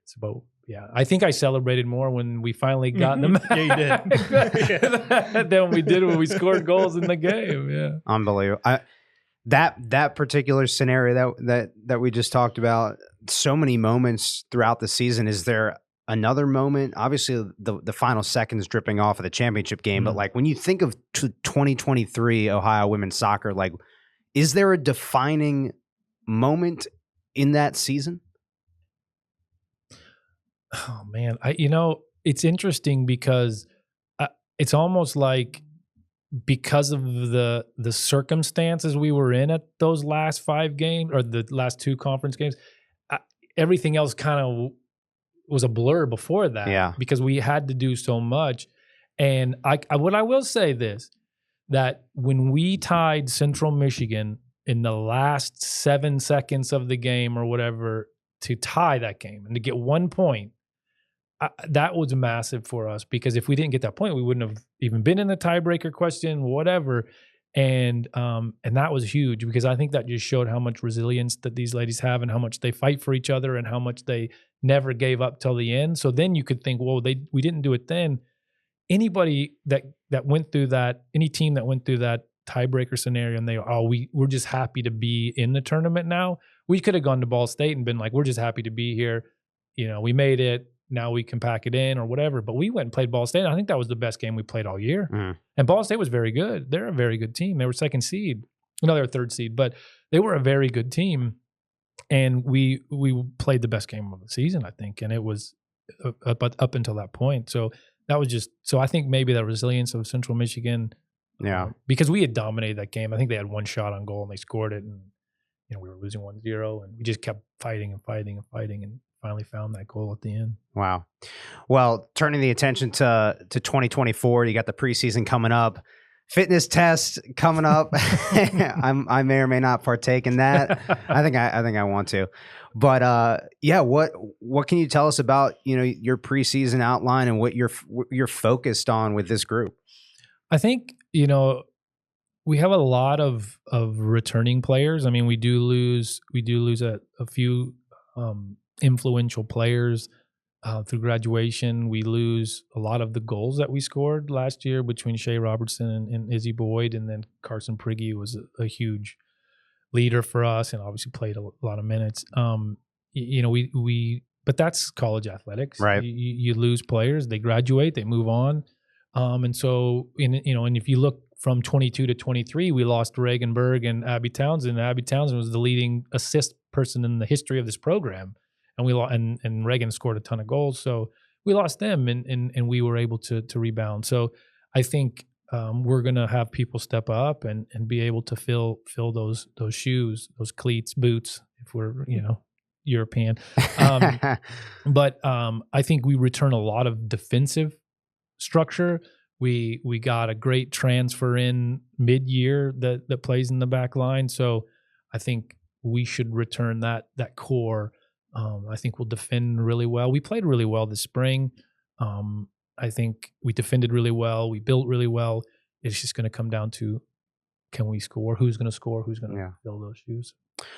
it's about. Yeah, I think I celebrated more when we finally got them. Yeah, you did. than we did when we scored goals in the game. Yeah, unbelievable. That particular scenario that we just talked about, so many moments throughout the season. Is there another moment? Obviously, the final seconds dripping off of the championship game, but like when you think of 2023 Ohio women's soccer, like is there a defining moment in that season? Oh man, it's interesting because it's almost like because of the circumstances we were in at those last 5 games or the last 2 conference games, everything else kind of was a blur before that. Yeah, because we had to do so much. And what I will say this, that when we tied Central Michigan in the last 7 seconds of the game or whatever to tie that game and to get 1 point. That was massive for us because if we didn't get that point, we wouldn't have even been in the tiebreaker question, whatever. And that was huge because I think that just showed how much resilience that these ladies have and how much they fight for each other and how much they never gave up till the end. So then you could think, well, we didn't do it then. Anybody that went through that, any team that went through that tiebreaker scenario and we're just happy to be in the tournament now. We could have gone to Ball State and been like, we're just happy to be here. We made it. Now we can pack it in or whatever. But we went and played Ball State. I think that was the best game we played all year. And Ball State was very good. They're a very good team. They were 2nd seed. No, they were 3rd seed, but they were a very good team. And we played the best game of the season, I think. And it was up until that point. So that was just, so I think maybe the resilience of Central Michigan. Yeah. Because we had dominated that game. I think they had 1 shot on goal and they scored it. And, we were losing 1-0 and we just kept fighting and finally found that goal at the end. Wow. Well, turning the attention to 2024, you got the preseason coming up, fitness test coming up. I may or may not partake in that. I think I want to. But what can you tell us about your preseason outline and what you're focused on with this group? I think we have a lot of returning players. I mean, we do lose a few influential players through graduation. We lose a lot of the goals that we scored last year between Shea Robertson and Izzy Boyd, and then Carson Prigge was a huge leader for us and obviously played a lot of minutes. But that's college athletics, right? You lose players, they graduate, they move on, and so and if you look from 22 to 23, we lost Reagan Berg and Abby Townsend. Abby Townsend was the leading assist person in the history of this program. And we lost, and Reagan scored a ton of goals, so we lost them, and we were able to rebound. So I think we're gonna have people step up and be able to fill those shoes, those cleats, boots, if we're European. But I think we return a lot of defensive structure. We got a great transfer in mid-year that plays in the back line, so I think we should return that core. I think we'll defend really well. We played really well this spring. I think we defended really well. We built really well. It's just going to come down to, can we score? Who's going to score? Who's going to fill those shoes?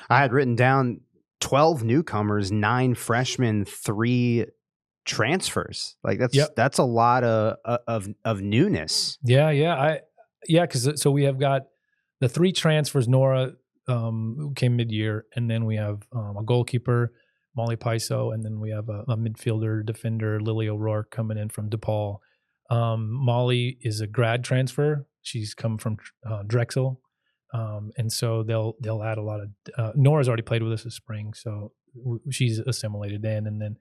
I had written down 12 newcomers, 9 freshmen, 3 transfers. Like that's a lot of newness. Yeah. Yeah, because so we have got the 3 transfers. Nora who came mid-year, and then we have a goalkeeper, Molly Paiso, and then we have a midfielder, defender, Lily O'Rourke coming in from DePaul. Molly is a grad transfer. She's come from Drexel, and so they'll add a lot of. Nora's already played with us this spring, so she's assimilated in, and then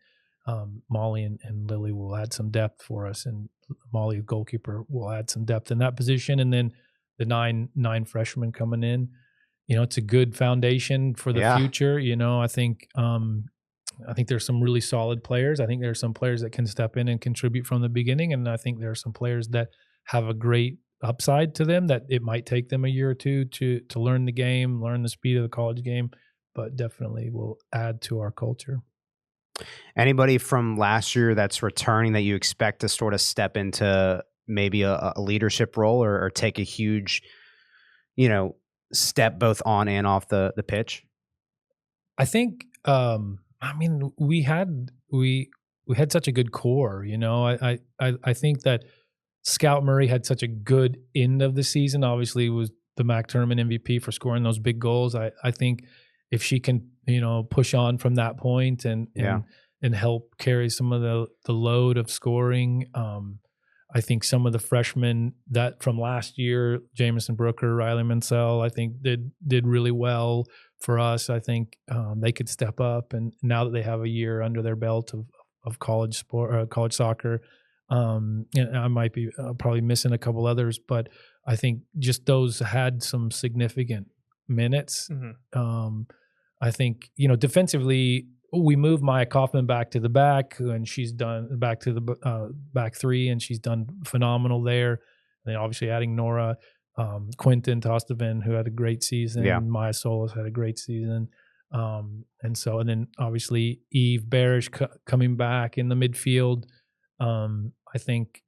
Molly and Lily will add some depth for us, and Molly, goalkeeper, will add some depth in that position, and then the nine freshmen coming in. It's a good foundation for the future. I think there's some really solid players. I think there's some players that can step in and contribute from the beginning, and I think there are some players that have a great upside to them that it might take them a year or two to learn the game, learn the speed of the college game, but definitely will add to our culture. Anybody from last year that's returning that you expect to sort of step into maybe a leadership role or take a huge, step both on and off the pitch? I think, we had such a good core, I think that Scout Murray had such a good end of the season. Obviously was the MAC tournament MVP for scoring those big goals. I think if she can, push on from that point and help carry some of the load of scoring. I think some of the freshmen that from last year, Jamison Brooker, Riley Mansell, I think did really well for us. I think they could step up, and now that they have a year under their belt of college sport, college soccer, and I might be probably missing a couple others, but I think just those had some significant minutes. Mm-hmm. I think defensively, we moved Maya Kaufman back to the back, and she's done back to the back 3, and she's done phenomenal there. And then obviously adding Nora, Quinton Tostavin, who had a great season. Yeah. Maya Solis had a great season. And then obviously Eve Barish coming back in the midfield. I think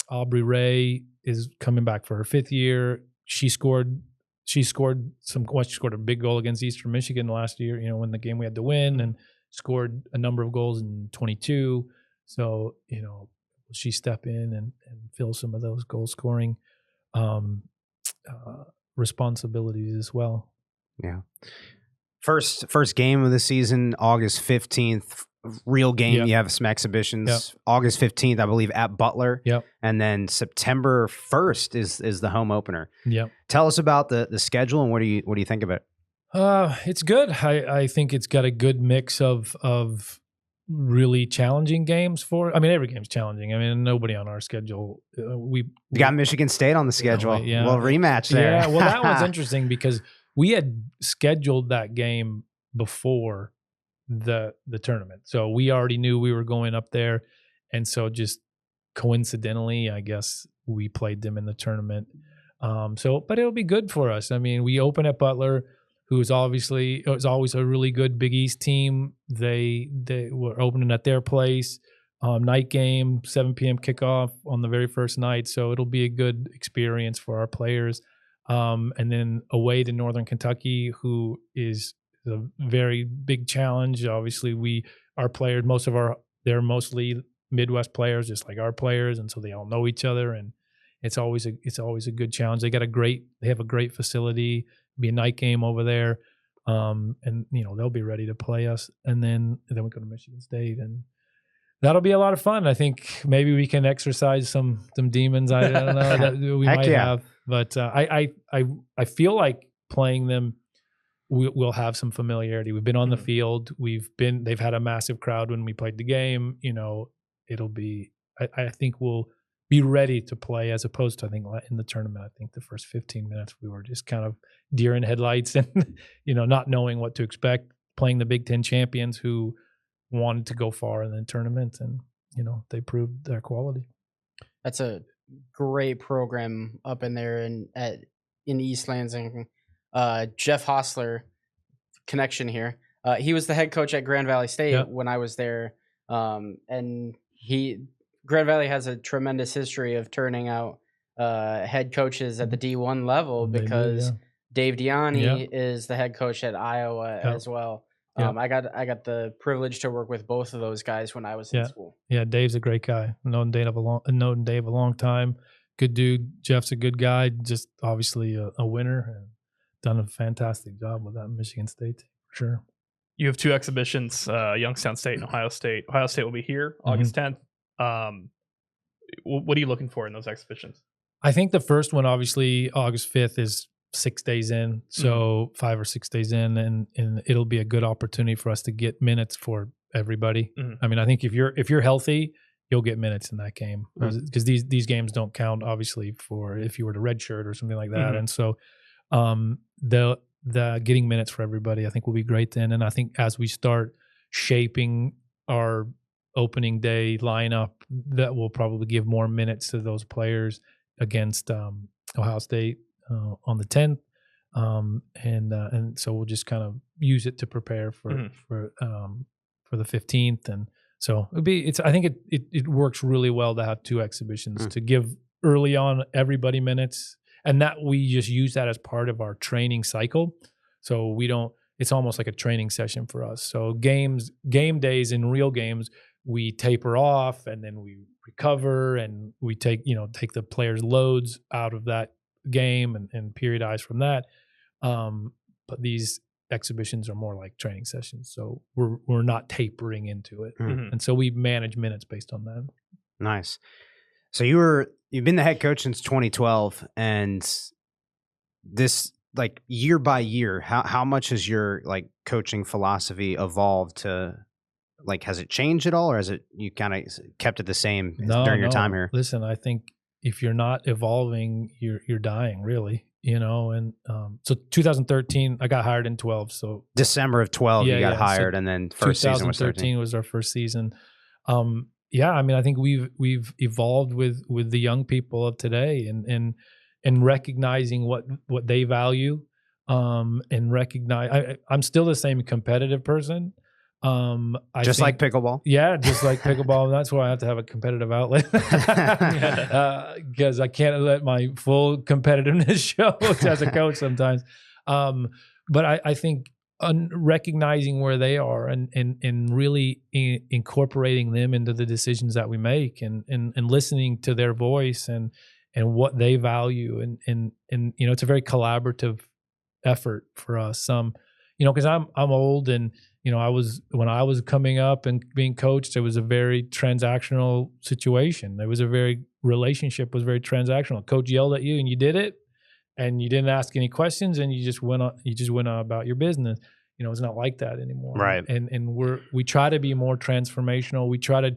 Aubrey Ray is coming back for her 5th year. She scored a big goal against Eastern Michigan last year, when the game we had to win, and scored a number of goals in 22. So, she step in and fill some of those goal scoring responsibilities as well. Yeah. First game of the season, August 15th. Real game. Yep. You have some exhibitions. Yep. August 15th, I believe, at Butler. Yep. And then September 1st is the home opener. Yep. Tell us about the schedule and what do you think of it? It's good. I think it's got a good mix of really challenging games every game's challenging. Nobody on our schedule. We got Michigan State on the schedule. Yeah. Well, rematch there. Yeah. Well, that one's interesting because we had scheduled that game before the tournament. So we already knew we were going up there. And so just coincidentally, I guess we played them in the tournament. But it'll be good for us. We open at Butler, who's always a really good Big East team. They were opening at their place, night game, 7 p.m. kickoff on the very first night. So it'll be a good experience for our players. And then away to Northern Kentucky, who is a very big challenge. Obviously, our players, they're mostly Midwest players, just like our players, and so they all know each other, and it's always a good challenge. They have a great facility. It'll be a night game over there, and they'll be ready to play us. And then we go to Michigan State, and that'll be a lot of fun. I think maybe we can exercise some demons. I don't know that we might have, but I feel like playing them. We'll have some familiarity. We've been on the field. They've had a massive crowd when we played the game. It'll be, I think we'll be ready to play, as opposed to, I think in the tournament, I think the first 15 minutes we were just kind of deer in headlights and, not knowing what to expect, playing the Big Ten champions who wanted to go far in the tournament, and, they proved their quality. That's a great program up in there in East Lansing. Jeff Hostler, connection here. He was the head coach at Grand Valley State when I was there. And Grand Valley has a tremendous history of turning out head coaches at the D1 level because Dave Diani is the head coach at Iowa as well. I got the privilege to work with both of those guys when I was in school. Yeah, Dave's a great guy. Known Dave a long time. good dude. Jeff's a good guy. Just obviously a winner and done a fantastic job with that Michigan State team, for sure. You have 2 exhibitions, Youngstown State and Ohio State. Ohio State will be here August 10th. What are you looking for in those exhibitions? I think the first one, obviously, August 5th is 6 days in. So 5 or 6 days in, and it'll be a good opportunity for us to get minutes for everybody. I mean, I think if you're healthy, you'll get minutes in that game, because these games don't count, obviously, for if you were to redshirt or something like that. And so the getting minutes for everybody, I think, will be great then. And I think as we start shaping our opening day lineup, that will probably give more minutes to those players against Ohio State on the 10th. And so we'll just kind of use it to prepare for the 15th. And so I think it works really well to have 2 exhibitions, to give early on everybody minutes, and that we just use that as part of our training cycle. So it's almost like a training session for us. So game days in real games, we taper off and then we recover, and we take the players' loads out of that game and periodize from that. But these exhibitions are more like training sessions, so we're not tapering into it, and so we manage minutes based on that. Nice. So you've been the head coach since 2012, and this, like, year by year, how much has your, like, coaching philosophy evolved to, like, has it changed at all, or has you kind of kept it the same during your time here? Listen, I think if you're not evolving, you're dying, really. And so 2013, I got hired in 12. So December of 12, you got hired, and then first season was 13. was our first season. I mean, I think we've evolved with the young people of today, and recognizing what they value, and recognize. I'm still the same competitive person. Just like pickleball. Yeah, just like pickleball. And that's why I have to have a competitive outlet, because I can't let my full competitiveness show as a coach sometimes. But I think recognizing where they are and really incorporating them into the decisions that we make, and listening to their voice and what they value, and it's a very collaborative effort for us. Because I'm old, and when I was coming up and being coached, it was a very transactional situation. Relationship was very transactional. Coach yelled at you and you did it, and you didn't ask any questions, and you just went on about your business. It's not like that anymore. Right. And we try to be more transformational. We try to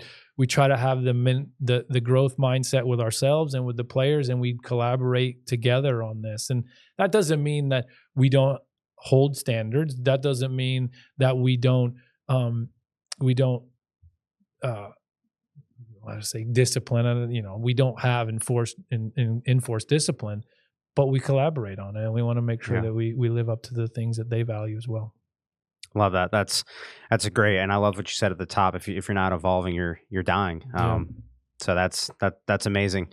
have the growth mindset with ourselves and with the players, and we collaborate together on this. And that doesn't mean that we don't hold standards. That doesn't mean that we don't discipline. We don't have enforced discipline, but we collaborate on it, and we want to make sure that we live up to the things that they value as well. Love that. That's a great, and I love what you said at the top. If you're not evolving, you're dying. So that's amazing,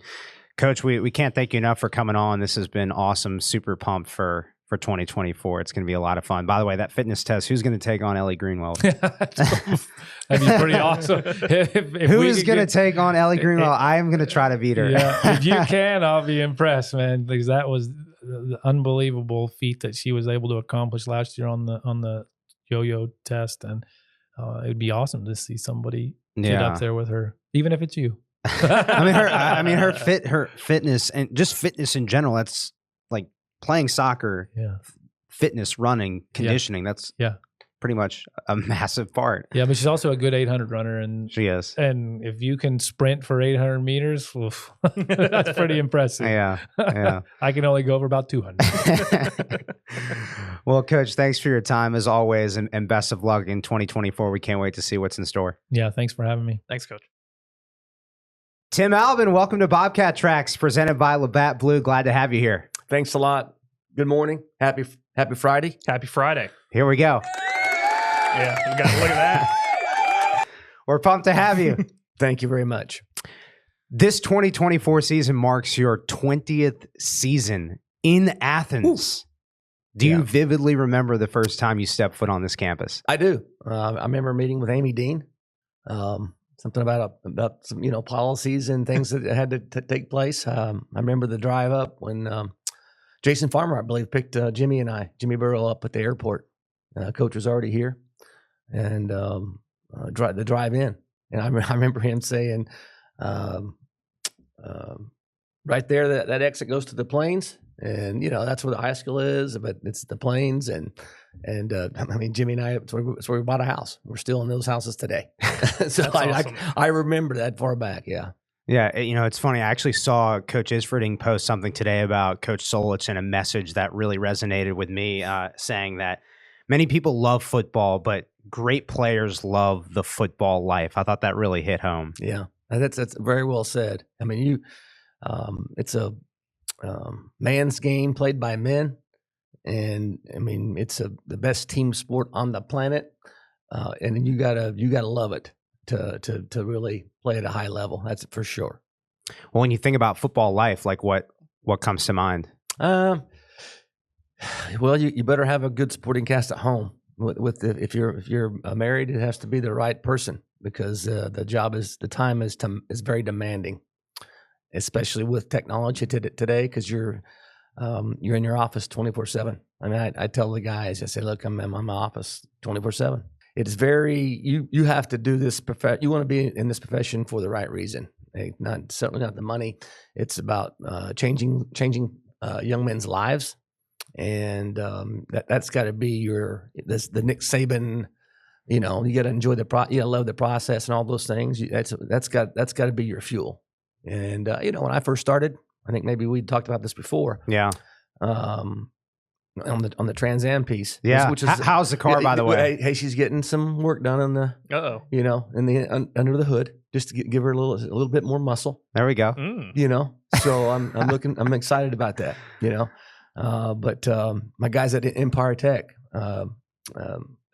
Coach. We can't thank you enough for coming on. This has been awesome. Super pumped for 2024. It's going to be a lot of fun. By the way, that fitness test, who's going to take on Ellie Greenwell? That'd be pretty awesome. Who is going to take on Ellie Greenwell? I am going to try to beat her. Yeah, if you can, I'll be impressed, man, because that was the unbelievable feat that she was able to accomplish last year on the yo-yo test, and it would be awesome to see somebody get up there with her, even if it's you. her fitness, and just fitness in general. That's like playing soccer, fitness, running, conditioning. That's pretty much a massive part. Yeah, but she's also a good 800 runner, and she is. And if you can sprint for 800 meters, oof, that's pretty impressive. Yeah. I can only go over about 200. Well, Coach, thanks for your time as always, and best of luck in 2024. We can't wait to see what's in store. Yeah, thanks for having me. Thanks, Coach. Tim Albin, welcome to Bobcat Tracks, presented by Labatt Blue. Glad to have you here. Thanks a lot. Good morning. Happy Friday. Happy Friday. Here we go. Yeah, you got to look at that. We're pumped to have you. Thank you very much. This 2024 season marks your 20th season in Athens. Do you vividly remember the first time you stepped foot on this campus? I do. I remember meeting with Amy Dean. something about some policies and things that had to take place. I remember the drive up when Jason Farmer, I believe, picked Jimmy Burrow up at the airport. Coach was already here, and the drive in, and I remember him saying, right there, that exit goes to the plains, and that's where the high school is, but it's the plains, and I mean, Jimmy and I, it's where we bought a house. We're still in those houses today. So awesome. I remember that far back. Yeah. Yeah, it's funny. I actually saw Coach Isfording post something today about Coach Solich and a message that really resonated with me, saying that many people love football, but great players love the football life. I thought that really hit home. Yeah, that's very well said. I mean, it's a man's game played by men, and I mean, it's the best team sport on the planet, and you gotta love it to really play at a high level. That's for sure. Well, when you think about football life, like what comes to mind? Well, you better have a good supporting cast at home. If you're married, it has to be the right person, because the time is very demanding, especially with technology today, because you're in your office 24/7. I mean, I tell the guys, I say, look, I'm in my office 24/7. It's very, you have to do this you want to be in this profession for the right reason. Certainly not the money. It's about changing young men's lives, and that's got to be the Nick Saban. You got to enjoy you love the process and all those things. That's got to be your fuel. And when I first started, I think maybe we talked about this before. Yeah. On the Trans Am piece. Yeah. Which is, how's the car, by the way? Hey, she's getting some work done on the. Under the hood, just to give her a little bit more muscle. There we go. So I'm excited about that. But my guys at Empire Tech,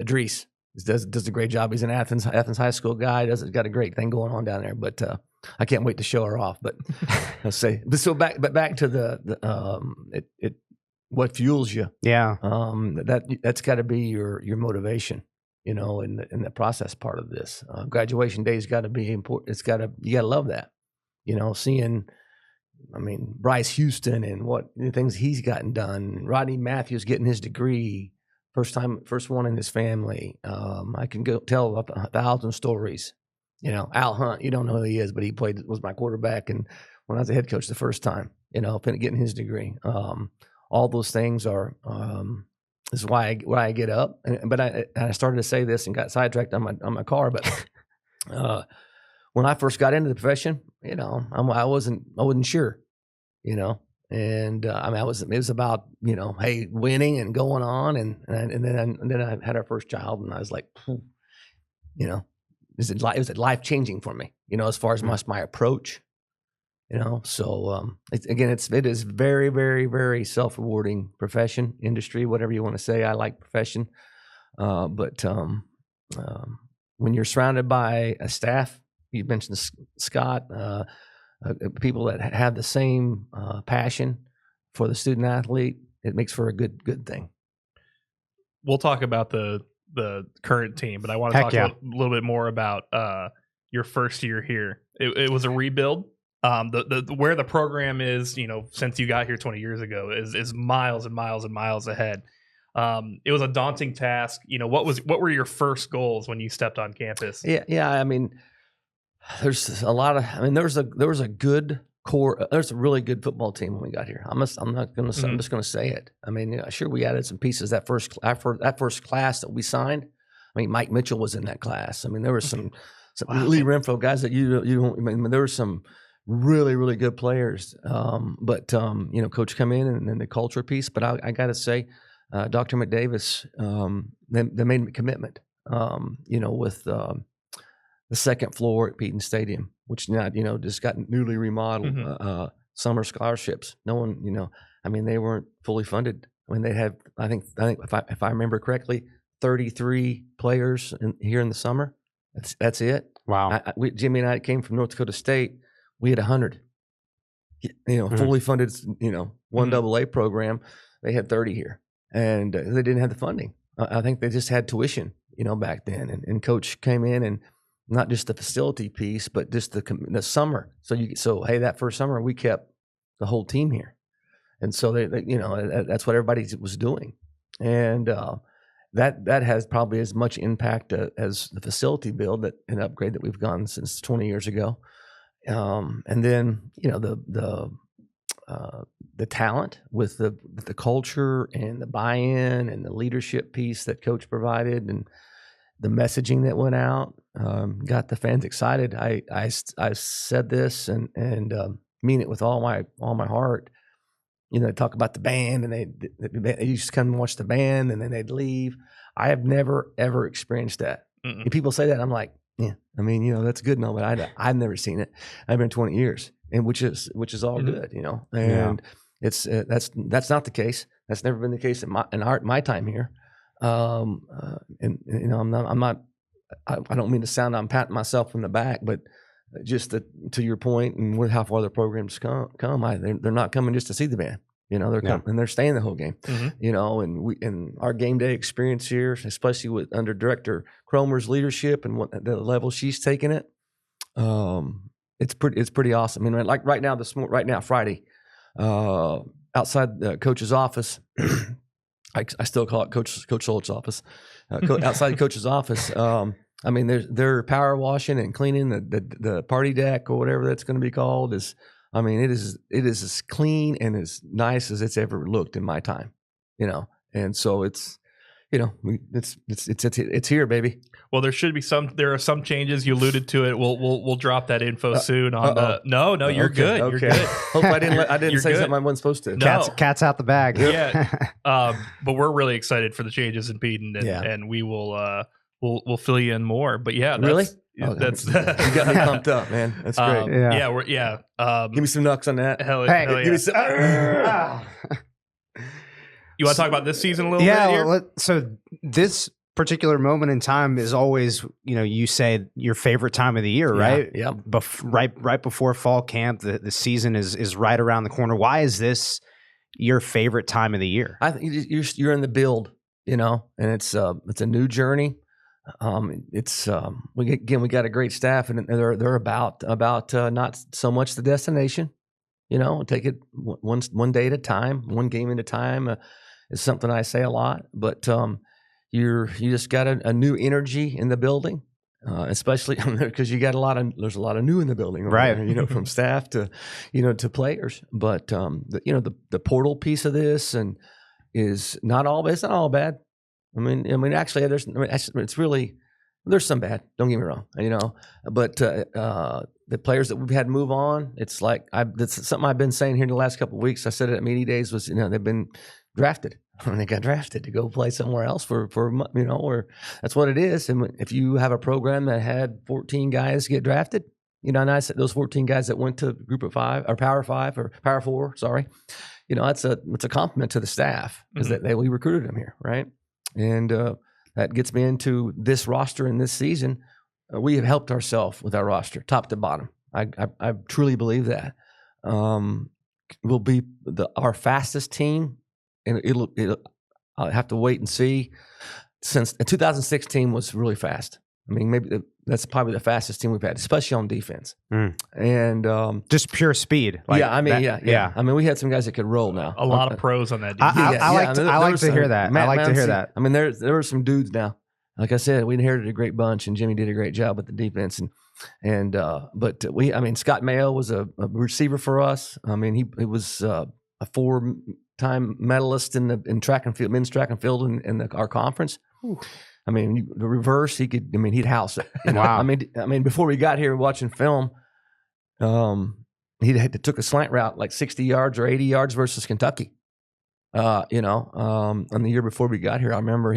Idris does a great job. He's an Athens High School guy. Got a great thing going on down there. But I can't wait to show her off. But let's say, back to the what fuels you. Yeah. That's got to be your motivation. In the process part of this. Graduation day's got to be important. You got to love that. Seeing, Bryce Houston and what things he's gotten done. Rodney Matthews getting his degree, first one in his family. I can go tell 1,000 stories. Al Hunt, you don't know who he is, but he was my quarterback, and when I was a head coach the first time, getting his degree. All those things are is why I get up. But I started to say this and got sidetracked on my car. But when I first got into the profession, I wasn't sure, and it was about hey, winning and going on, and then I had our first child, and I was like, it was life changing for me, as far as my approach. So it is very, very, very self-rewarding profession, industry, whatever you want to say. I like profession, but when you're surrounded by a staff, you mentioned Scott, people that have the same passion for the student athlete, it makes for a good thing. We'll talk about the current team, but I want to talk a little bit more about your first year here. It was a rebuild. Where the program is, since you got here 20 years ago, is miles and miles and miles ahead. It was a daunting task. What were your first goals when you stepped on campus? Yeah. There's a lot of. There was a good core. There's a really good football team when we got here. I'm just going to say it. Sure, we added some pieces that first class that we signed. Mike Mitchell was in that class. There was some Lee Renfro guys that you don't. There were some really, really good players. But Coach come in and then the culture piece. But I got to say, Dr. McDavis, they made a commitment, with the second floor at Peyton Stadium, which now, just got newly remodeled, summer scholarships. No one, they weren't fully funded. They had, I think if I remember correctly, 33 players here in the summer. That's it. Wow. Jimmy and I came from North Dakota State. We had 100, fully funded, one AA program. They had 30 here, and they didn't have the funding. I think they just had tuition, back then. And Coach came in and not just the facility piece, but just the summer. So hey, that first summer we kept the whole team here, and so they that's what everybody was doing, and that has probably as much impact as the facility build and upgrade that we've gone since 20 years ago, and then the talent with the culture and the buy-in and the leadership piece that Coach provided and the messaging that went out got the fans excited. I said this and mean it with all my heart. They talk about the band and they used to come and watch the band and then they'd leave. I have never ever experienced that. And people say that, I'm like, yeah. I mean, that's good and all, but I've never seen it. I've been 20 years, and which is all good, And it's that's not the case. That's never been the case in my time here. And I don't mean to sound I'm patting myself on the back, but just to your point and with how far the programs come, they're not coming just to see the band. They're coming and they're staying the whole game. And our game day experience here, especially under Director Cromer's leadership and the level she's taking it, it's pretty awesome. I mean, like right now, Friday, outside the coach's office. I still call it Coach Schultz's office. Outside the coach's office, I mean, they're power washing and cleaning the party deck or whatever that's going to be called. It is as clean and as nice as it's ever looked in my time, And so it's here, baby. Well, there are some changes. You alluded to it. We'll drop that info soon on the. No, you're good. Okay. You're good. Hope I didn't say something I wasn't supposed to. No. Cat's out the bag. Yeah. But we're really excited for the changes in Peden, and we will we'll fill you in more. But yeah, really. That's you got me pumped up, man. That's great. Give me some knucks on that. Hell yeah. Give me some. You want to talk about this season a little bit? Yeah. So this particular moment in time is always, you say your favorite time of the year, right? Yeah. Right before fall camp, the season is right around the corner. Why is this your favorite time of the year? I think you're in the build, and it's a new journey. We got a great staff, and they're about not so much the destination, take it one day at a time, one game at a time. Is something I say a lot, but you just got a new energy in the building, especially because there's a lot of new in the building, right? From staff to to players. But the portal piece of this is not all bad. I mean, actually, there's some bad. Don't get me wrong, but the players that we've had move on, it's like that's something I've been saying here in the last couple of weeks. I said it at media days was they've been drafted and they got drafted to go play somewhere else for or that's what it is. And if you have a program that had 14 guys get drafted, and I said those 14 guys that went to Group of 5 or Power 5 or Power 4, sorry, it's a compliment to the staff because we recruited them here, right? And that gets me into this roster in this season. We have helped ourselves with our roster, top to bottom. I truly believe that. We'll be our fastest team, and I'll have to wait and see. Since 2016 was really fast. I mean, maybe that's probably the fastest team we've had, especially on defense. And just pure speed. Yeah. I mean, we had some guys that could roll now. A lot of pros on that defense. I like to hear that. I like to hear that. I mean, there were some dudes now. Like I said, we inherited a great bunch, and Jimmy did a great job with the defense. But Scott Mayo was a receiver for us. I mean, he was a 4-time medalist in track and field, men's track and field in our conference. Whew. I mean, the reverse, he'd house it. Wow. I mean, before we got here watching film, he took a slant route like 60 yards or 80 yards versus Kentucky. And the year before we got here, I remember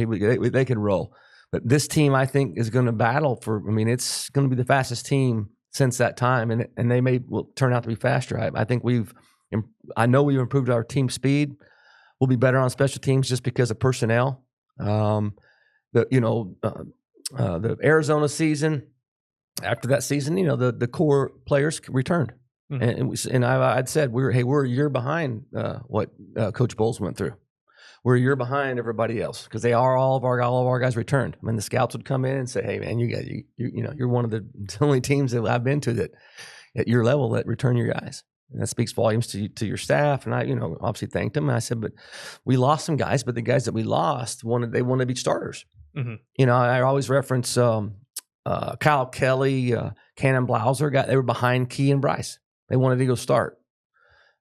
they could roll. But this team, I think, is going to battle for. I mean, it's going to be the fastest team since that time, and they will turn out to be faster. I think I know we've improved our team speed. We'll be better on special teams just because of personnel. The Arizona season, after that season, the core players returned, and I'd said we're a year behind what Coach Bowles went through. where you're behind everybody else because they are all of our guys returned. I mean, the scouts would come in and say, "Hey, man, you're one of the only teams that I've been to that at your level that return your guys." And that speaks volumes to your staff. And I, obviously thanked them. And I said, "But we lost some guys, but the guys that we lost wanted to be starters." Mm-hmm. I always reference Kyle Kelly, Cannon Blauser. They were behind Key and Bryce. They wanted to go start.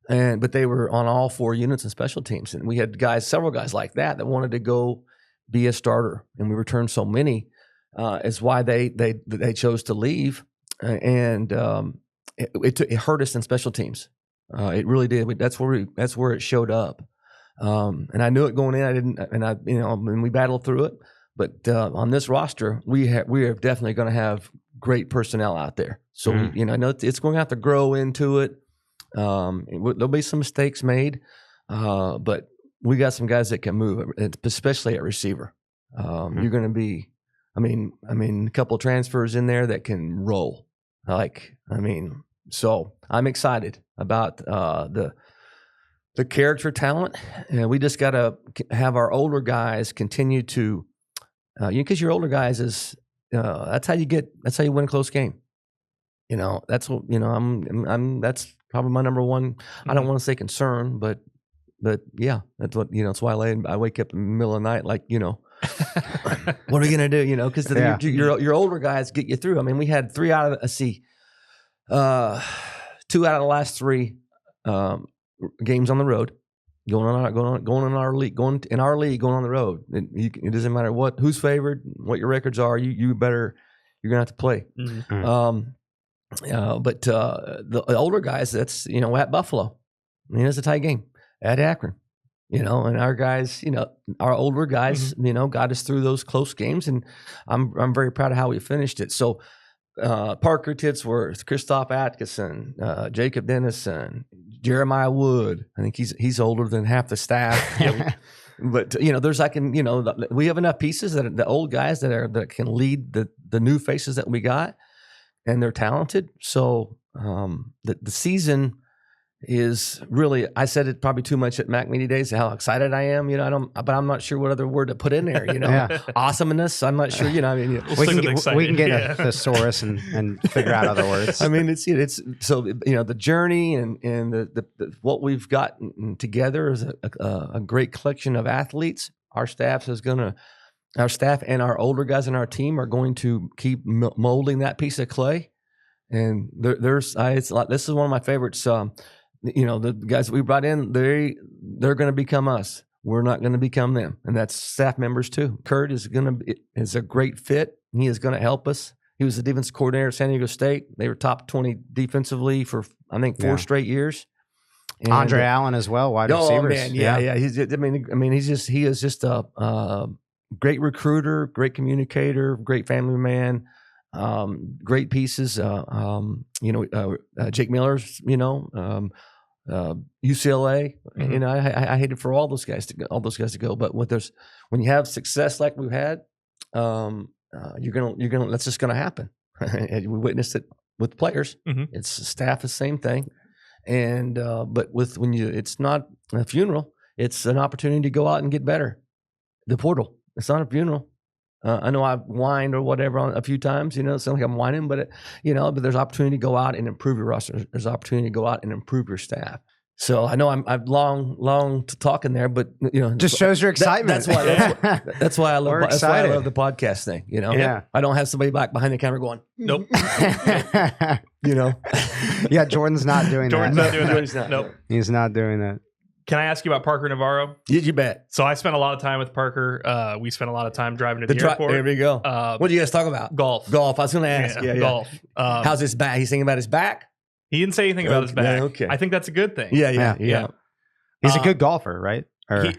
But they were on all 4 units and special teams, and we had several guys like that wanted to go be a starter, and we returned so many. Is why they chose to leave, and it hurt us in special teams. It really did. That's where it showed up, and I knew it going in. And we battled through it. But on this roster, we are definitely going to have great personnel out there. So I know it's going to have to grow into it. There'll be some mistakes made, but we got some guys that can move, especially at receiver. You're going to be, a couple of transfers in there that can roll. So I'm excited about the character talent. And we just got to have our older guys continue to, because your older guys is that's how you win a close game. That's what that's probably my number one. I don't want to say concern, but yeah, that's what that's why I wake up in the middle of the night like what are we gonna do? Because your older guys get you through. I mean, we had 3 out of 2 out of the last 3 games on the road. Going in our league, going on the road. It doesn't matter who's favored, what your records are. You're gonna have to play. Mm-hmm. But the older guys, that's at Buffalo. It's a tight game at Akron. And our guys, our older guys, mm-hmm. Got us through those close games, and I'm very proud of how we finished it. So Parker Titsworth, Christoph Atkinson, Jacob Dennison, Jeremiah Wood. I think he's older than half the staff. But we have enough pieces that the old guys that can lead the new faces that we got, and they're talented. So the season is really, I said it probably too much at Mac Media Days, how excited I am, but I'm not sure what other word to put in there, awesomeness. I'm not sure, we can get a thesaurus and figure out other words. It's so, the journey and the what we've gotten together is a great collection of athletes. Our staff and our older guys in our team are going to keep molding that piece of clay. And this is one of my favorites. The guys that we brought in, they're going to become us. We're not going to become them, and that's staff members too. Kurt is a great fit. He is going to help us. He was the defensive coordinator at San Diego State. They were top 20 defensively for I think 4 straight years. And Andre Allen as well, wide receivers. Man, yeah. He is just a great recruiter, great communicator, great family man. Great pieces. Jake Miller's, UCLA. Mm-hmm. I hated for all those guys to go. But when you have success like we've had, you're gonna. That's just gonna happen. We witnessed it with players. Mm-hmm. It's staff, the same thing. And but it's not a funeral. It's an opportunity to go out and get better. The portal. It's not a funeral. I know I've whined or whatever a few times, it sounds like I'm whining, but but there's opportunity to go out and improve your roster. There's opportunity to go out and improve your staff. So I know I'm long to talk in there, but just shows your excitement. That's why I love the podcast thing. Yeah. I don't have somebody back behind the camera going, nope. Yeah, Jordan's not doing that. Nope. He's not doing that. Can I ask you about Parker Navarro? You bet. So I spent a lot of time with Parker. We spent a lot of time driving to the airport. There we go. What do you guys talk about? Golf. I was going to ask. Yeah. Golf. How's his back? He's thinking about his back? He didn't say anything about his back. Okay. I think that's a good thing. Yeah. He's a good golfer, right?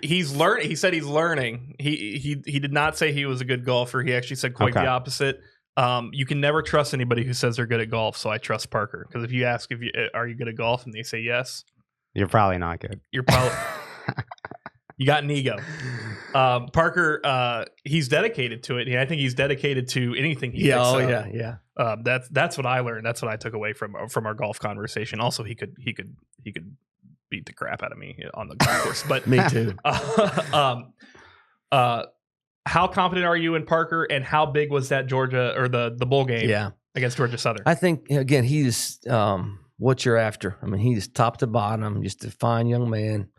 He's learning. He said he's learning. He did not say he was a good golfer. He actually said quite the opposite. You can never trust anybody who says they're good at golf. So I trust Parker, because if you ask are you good at golf and they say yes, you're probably not good. You're probably you got an ego. Parker, he's dedicated to it. I think he's dedicated to anything he picks up. That's what I learned. That's what I took away from our golf conversation. Also, he could beat the crap out of me on the golf course. But Me too. How confident are you in Parker, and how big was that Georgia or the bowl game against Georgia Southern? I think, again, he's what you're after. I mean, he's top to bottom, just a fine young man.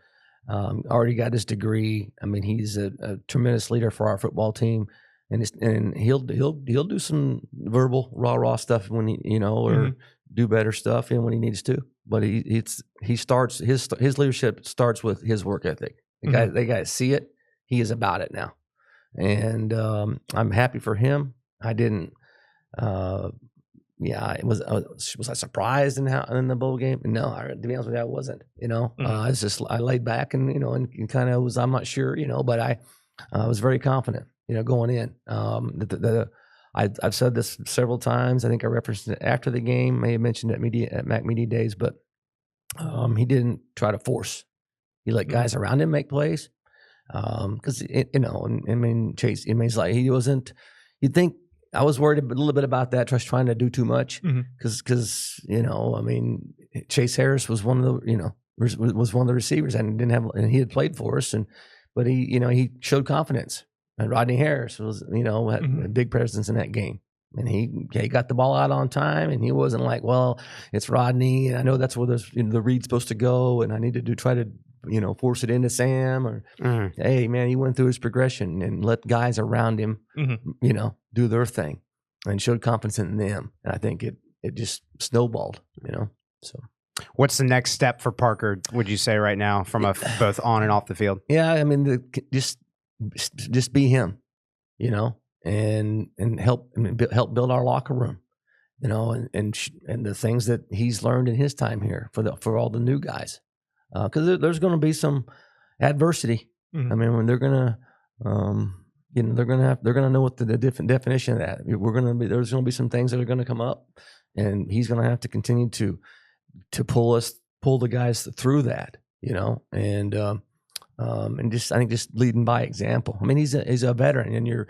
Already got his degree. I mean, he's a tremendous leader for our football team, and he'll do some verbal rah stuff when or do better stuff when he needs to. But he starts his leadership starts with his work ethic. They guys see it. He is about it now, and I'm happy for him. I didn't. Was I surprised in the bowl game? No, to be honest with you, I wasn't. I laid back and and kind of was. I'm not sure, but I was very confident, going in. I've said this several times. I think I referenced it after the game. May have mentioned it at Mac Media Days, but he didn't try to force. He let guys around him make plays. Because Chase. He's like he wasn't. You'd think. I was worried a little bit about that, just trying to do too much, because Chase Harris was one of the was one of the receivers and he had played for us, but he showed confidence, and Rodney Harris was had a big presence in that game, and he got the ball out on time, and he wasn't like, well, it's Rodney, and I know that's where the read's supposed to go, and I need to try to force it into Sam, or hey man, he went through his progression and let guys around him, do their thing, and showed confidence in them. And I think it just snowballed, So, what's the next step for Parker? Would you say right now, from both on and off the field? Yeah, I mean, just be him, and help build our locker room, and the things that he's learned in his time here for all the new guys. Because there's going to be some adversity. I mean, when they're going to, they're going to know what the different definition of that. There's going to be some things that are going to come up, and he's going to have to continue to pull the guys through that, and I think just leading by example. I mean, he's a veteran, and your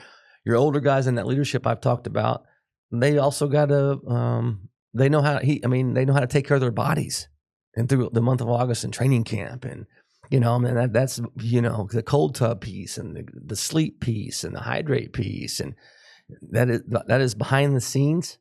older guys in that leadership I've talked about, they also got to, they know how to take care of their bodies. And through the month of August in training camp, and that's the cold tub piece, and the sleep piece, and the hydrate piece, and that is behind the scenes.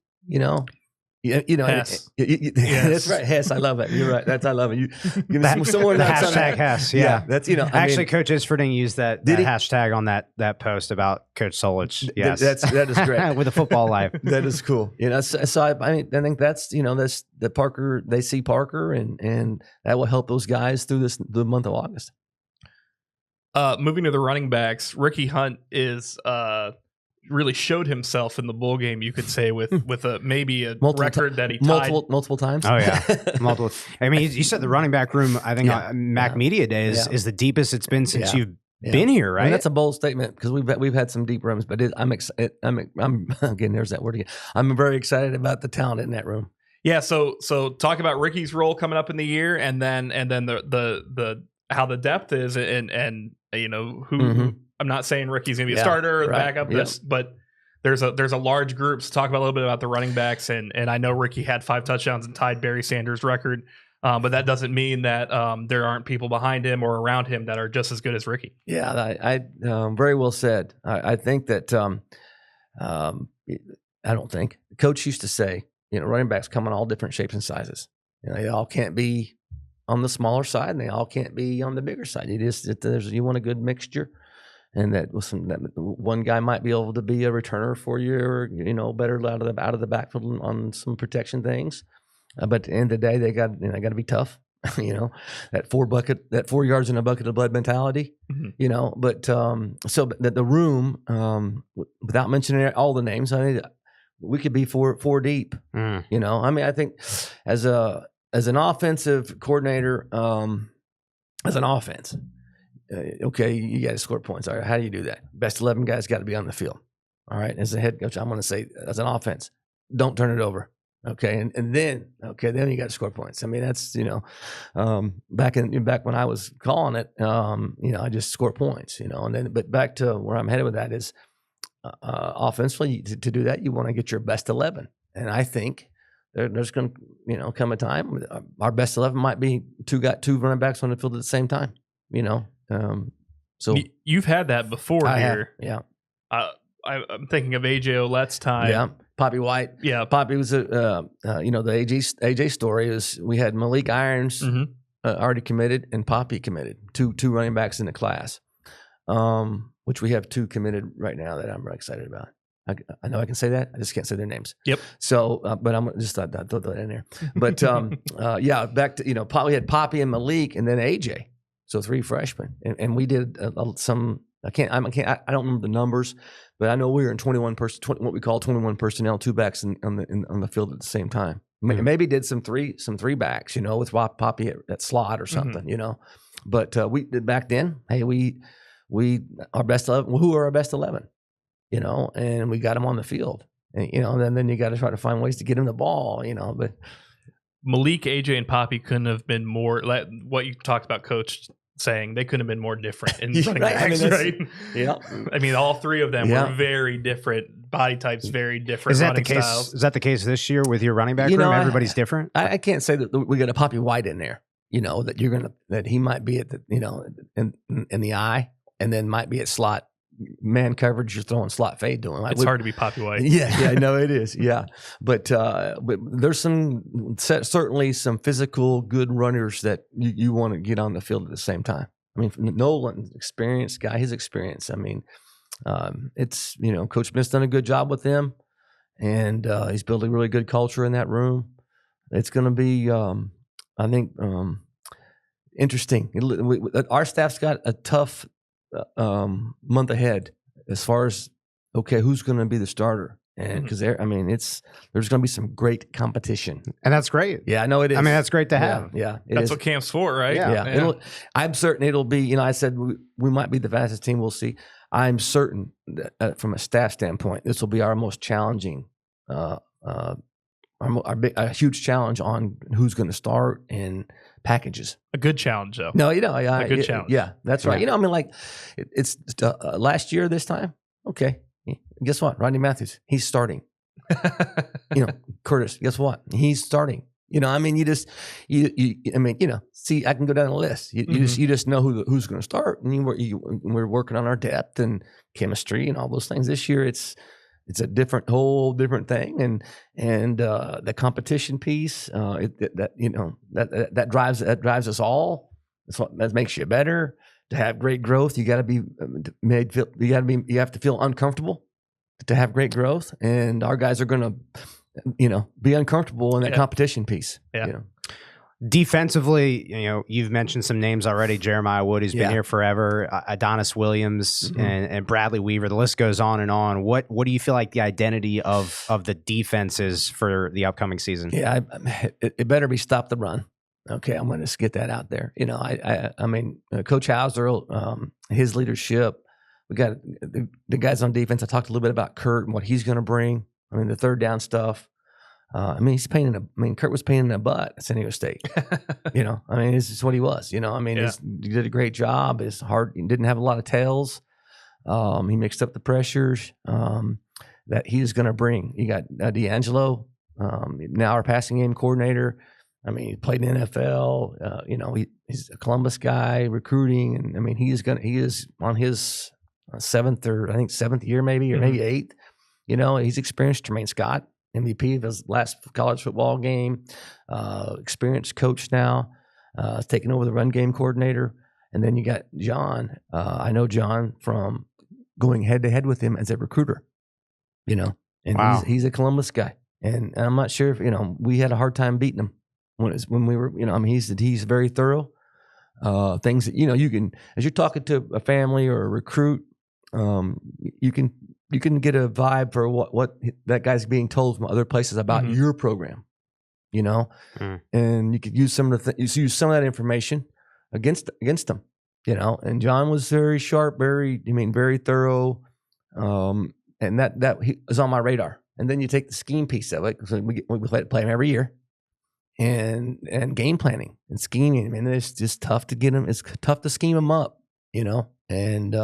Hess. That's right, Hess. I love it. You're right. I love it. You give me some more the hashtag Hess. Yeah, that's Actually, Coach Isfording used that hashtag on that post about Coach Solich. Yes, that is great. With a football life. That is cool. So I think that's that's the Parker. They see Parker, and that will help those guys through the month of August. Moving to the running backs, Ricky Hunt is really showed himself in the bowl game, you could say, with maybe a record that he tied multiple times. Oh yeah, multiple. I mean, you said the running back room, I think Mac Media Days is the deepest it's been since you've been here, right? And that's a bold statement, because we've had some deep rooms, but I'm again, there's that word again. I'm very excited about the talent in that room. Yeah. So talk about Ricky's role coming up in the year, and then the how the depth is, and who. I'm not saying Ricky's going to be a starter or the backup, but there's a large group. So talk about a little bit about the running backs, and I know Ricky had 5 touchdowns and tied Barry Sanders' record, but that doesn't mean that there aren't people behind him or around him that are just as good as Ricky. Yeah, I very well said. I think that I don't think Coach used to say, running backs come in all different shapes and sizes. They all can't be on the smaller side, and they all can't be on the bigger side. You want a good mixture. And that one guy might be able to be a returner for you, or better out of the backfield on some protection things. But at the end of the day, they got to be tough. That 4 yards in a bucket of blood mentality. But so the room, without mentioning all the names, I mean, we could be four deep. I mean, I think as an offensive coordinator, as an offense. Okay, you got to score points. All right, how do you do that? Best 11 guys got to be on the field. All right, as a head coach, I'm going to say, as an offense, don't turn it over. Okay, and then you got to score points. I mean, that's back when I was calling it, I just score points. And then but back to where I'm headed with that is offensively, to do that, you want to get your best 11, and I think there's going to come a time our best 11 might be two running backs on the field at the same time. So you've had that before here. Yeah. I'm thinking of AJ Ouellette's time. Yeah, Poppy White. Yeah, Poppy was the AJ story is we had Malik Irons already committed and Poppy committed, two running backs in the class, which we have 2 committed right now that I'm really excited about. I know I can say that. I just can't say their names. Yep. So, but I'm just throw that in there. But yeah, back to we had Poppy and Malik and then AJ, so 3 freshmen, and we did some. I don't remember the numbers, but I know we were in 21 personnel, 2 backs on the field at the same time. Maybe did some three backs, with Poppy at slot or something, But we did back then. Hey, we our best 11. Who are our best 11? And we got them on the field, and then you got to try to find ways to get him the ball, But Malik, AJ, and Poppy couldn't have been more. What you talked about, Coach. Saying they couldn't have been more different in running backs, right? Yeah, I mean, all 3 of them were very different body types, very different. Is that the case? Styles. Is that the case this year with your running back room? Everybody's different. I can't say that we got a Poppy White in there. That he might be at the in the eye, and then might be at slot man coverage. You're throwing slot fade to him. It's hard to be Poppy White. Yeah, no, it is. Yeah, but there's certainly some physical good runners that you want to get on the field at the same time. I mean, Nolan's experienced guy, his experience. I mean, it's Coach Smith's done a good job with them, and he's built a really good culture in that room. It's going to be, I think, interesting. Our staff's got a tough month ahead as far as who's going to be the starter, and because there's going to be some great competition, and that's great. Yeah, I know it is. I mean, that's great to have. Yeah, that's what camp's for, right? Yeah. I'm certain it'll be. I said we might be the fastest team. We'll see. I'm certain that from a staff standpoint, this will be our most challenging, a huge challenge on who's going to start and packages. A good challenge, though. No, a good challenge. Yeah, that's right. It's last year this time. Okay, guess what? Rodney Matthews, he's starting. Curtis, guess what? He's starting. See, I can go down the list. You just know who's going to start, and we're working on our depth and chemistry and all those things. This year, it's a whole different thing, and the competition piece that drives us all. That makes you better. To have great growth, you got to be made. You have to feel uncomfortable to have great growth, and our guys are going to, be uncomfortable in that competition piece. Yeah. Defensively, you've mentioned some names already. Jeremiah Wood, who's been here forever, Adonis Williams, and Bradley Weaver. The list goes on and on. What do you feel like the identity of the defense is for the upcoming season? Yeah, it better be stop the run. Okay, I'm going to get that out there. Coach Hauser, his leadership. We got the guys on defense. I talked a little bit about Kurt and what he's going to bring. The third down stuff. He's Kurt was pain in the butt at San Diego State. This is what he was. He did a great job. It's hard. He didn't have a lot of tails. He mixed up the pressures that he's going to bring. You got D'Angelo, now our passing game coordinator. He played in the NFL. He's a Columbus guy, recruiting, and he is on his seventh year, maybe, or maybe 8th. He's experienced. Jermaine Scott, MVP of his last college football game, experienced coach now, taking over the run game coordinator. And then you got John. I know John from going head to head with him as a recruiter, and wow. he's a Columbus guy. And I'm not sure if, we had a hard time beating him when we were, he's very thorough. Things that, you can, as you're talking to a family or a recruit, you can get a vibe for what that guy's being told from other places about your program, and you could use some of that information against them, and John was very sharp, very thorough. And that he was on my radar. And then you take the scheme piece of it, because we play him every year, and game planning and scheming. It's just tough to get him. It's tough to scheme him up, and,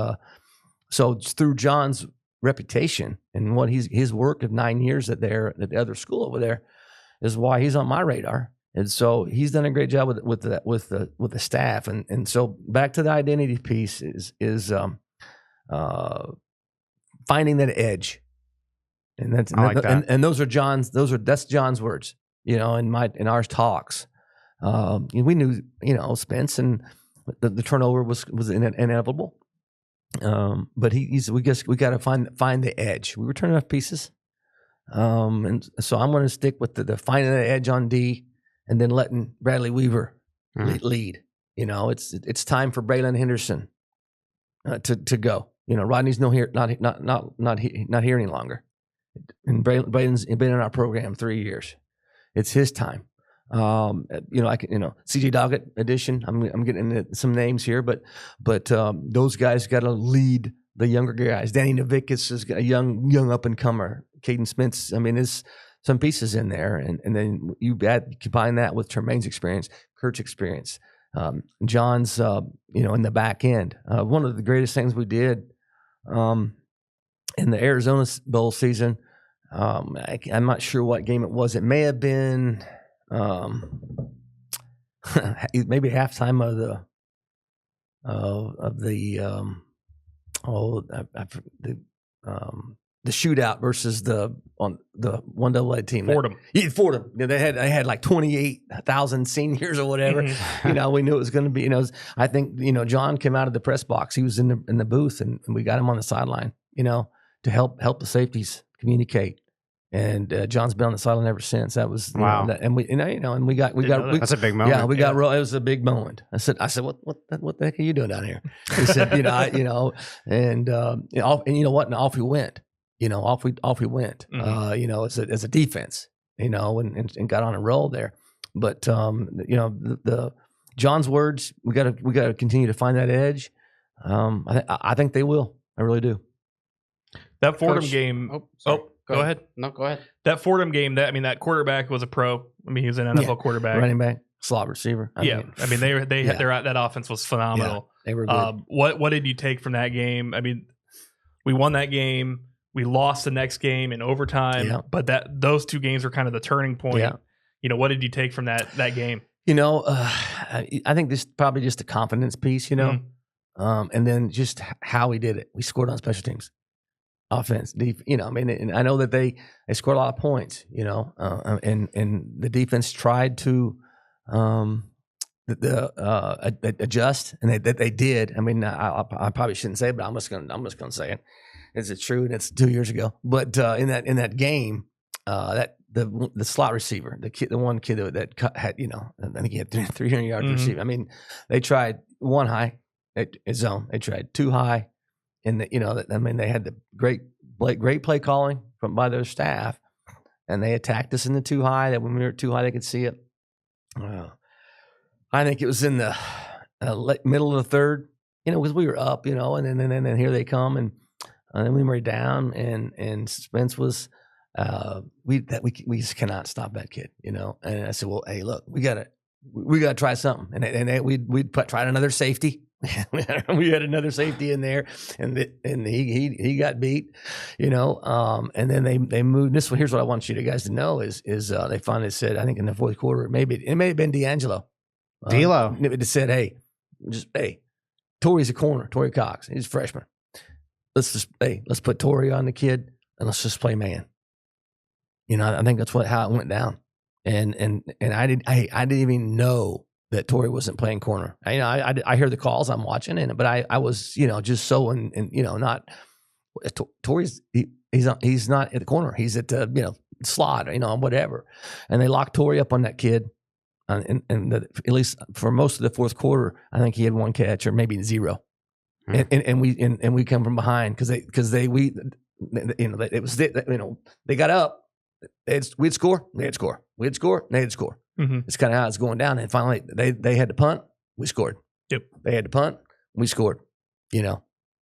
so through John's reputation and what his work of 9 years at the other school over there, is why he's on my radar. And so he's done a great job with the staff. And so back to the identity piece is finding that edge. And that's I like that. And those are that's John's words, in our talks. We knew, Spence, and the turnover was inevitable. But we got to find the edge. We were turning off pieces. And so I'm going to stick with the finding the edge on D, and then letting Bradley Weaver lead. It's time for Braylon Henderson to go. Rodney's not here any longer. And Braylon's been in our program 3 years. It's his time. CJ Doggett edition. I'm getting into some names here, but those guys got to lead the younger guys. Danny Novickis is a young up and comer. Caden Spence. I mean, there's some pieces in there, and then you combine that with Tremaine's experience, Kurt's experience, John's in the back end. One of the greatest things we did in the Arizona Bowl season. I'm not sure what game it was. It may have been maybe halftime the shootout versus the 1AA team. Fordham. Yeah, Fordham. They had like 28,000 seniors or whatever. We knew it was going to be. I think John came out of the press box. He was in the booth, and we got him on the sideline. To help the safeties communicate. And John's been on the sideline ever since. That was wow. And we got that's a big moment. Yeah, we got. It was a big moment. I said, what the heck are you doing down here? He said, and you know what? And off we went. Off we went. Mm-hmm. As a defense. And got on a roll there. But the John's words. We got to continue to find that edge. I think they will. I really do. That Fordham game. Go ahead. No, go ahead. That Fordham game. That quarterback was a pro. I mean, he was an NFL quarterback, running back, slot receiver. That offense was phenomenal. Yeah, they were good. What did you take from that game? I mean, we won that game. We lost the next game in overtime, but those two games were kind of the turning point. Yeah. What did you take from that game? I think this is probably just a confidence piece. And then just how we did it. We scored on special teams. Offense, and I know that they scored a lot of points, and the defense tried to adjust, and they did. I mean, I probably shouldn't say it, but I'm just gonna say it. Is it true? And it's 2 years ago, but in that game, that the slot receiver, the one kid that had, I think he had 300 yards receiving. I mean, they tried one high at zone, they tried two high. And they had the great play calling by their staff, and they attacked us in the too high. That when we were too high, they could see it. I think it was in the middle of the third, because we were up, and then here they come, and then we were down, and Spence was, we just cannot stop that kid, And I said, well, hey, look, we gotta try something, and we tried another safety. We had another safety in there, and he got beat, and then they moved. This one, here's what I want you guys to know is they finally said, I think in the fourth quarter, it may have been D'Angelo. It said, hey, Torrey's a corner. Torrey Cox, he's a freshman. Let's put Torrey on the kid and let's just play man. I think that's how it went down, and I didn't even know that Torrey wasn't playing corner. I hear the calls, I'm watching, but I was, just so not. Torrey's he's not at the corner. He's at the slot, whatever. And they locked Torrey up on that kid, and at least for most of the fourth quarter, I think he had one catch or maybe zero. And we come from behind because they got up. We'd score, they'd score. We'd score, they'd score. Mm-hmm. It's kind of how it's going down. And finally, they had to punt. We scored. Yep. They had to punt. We scored. They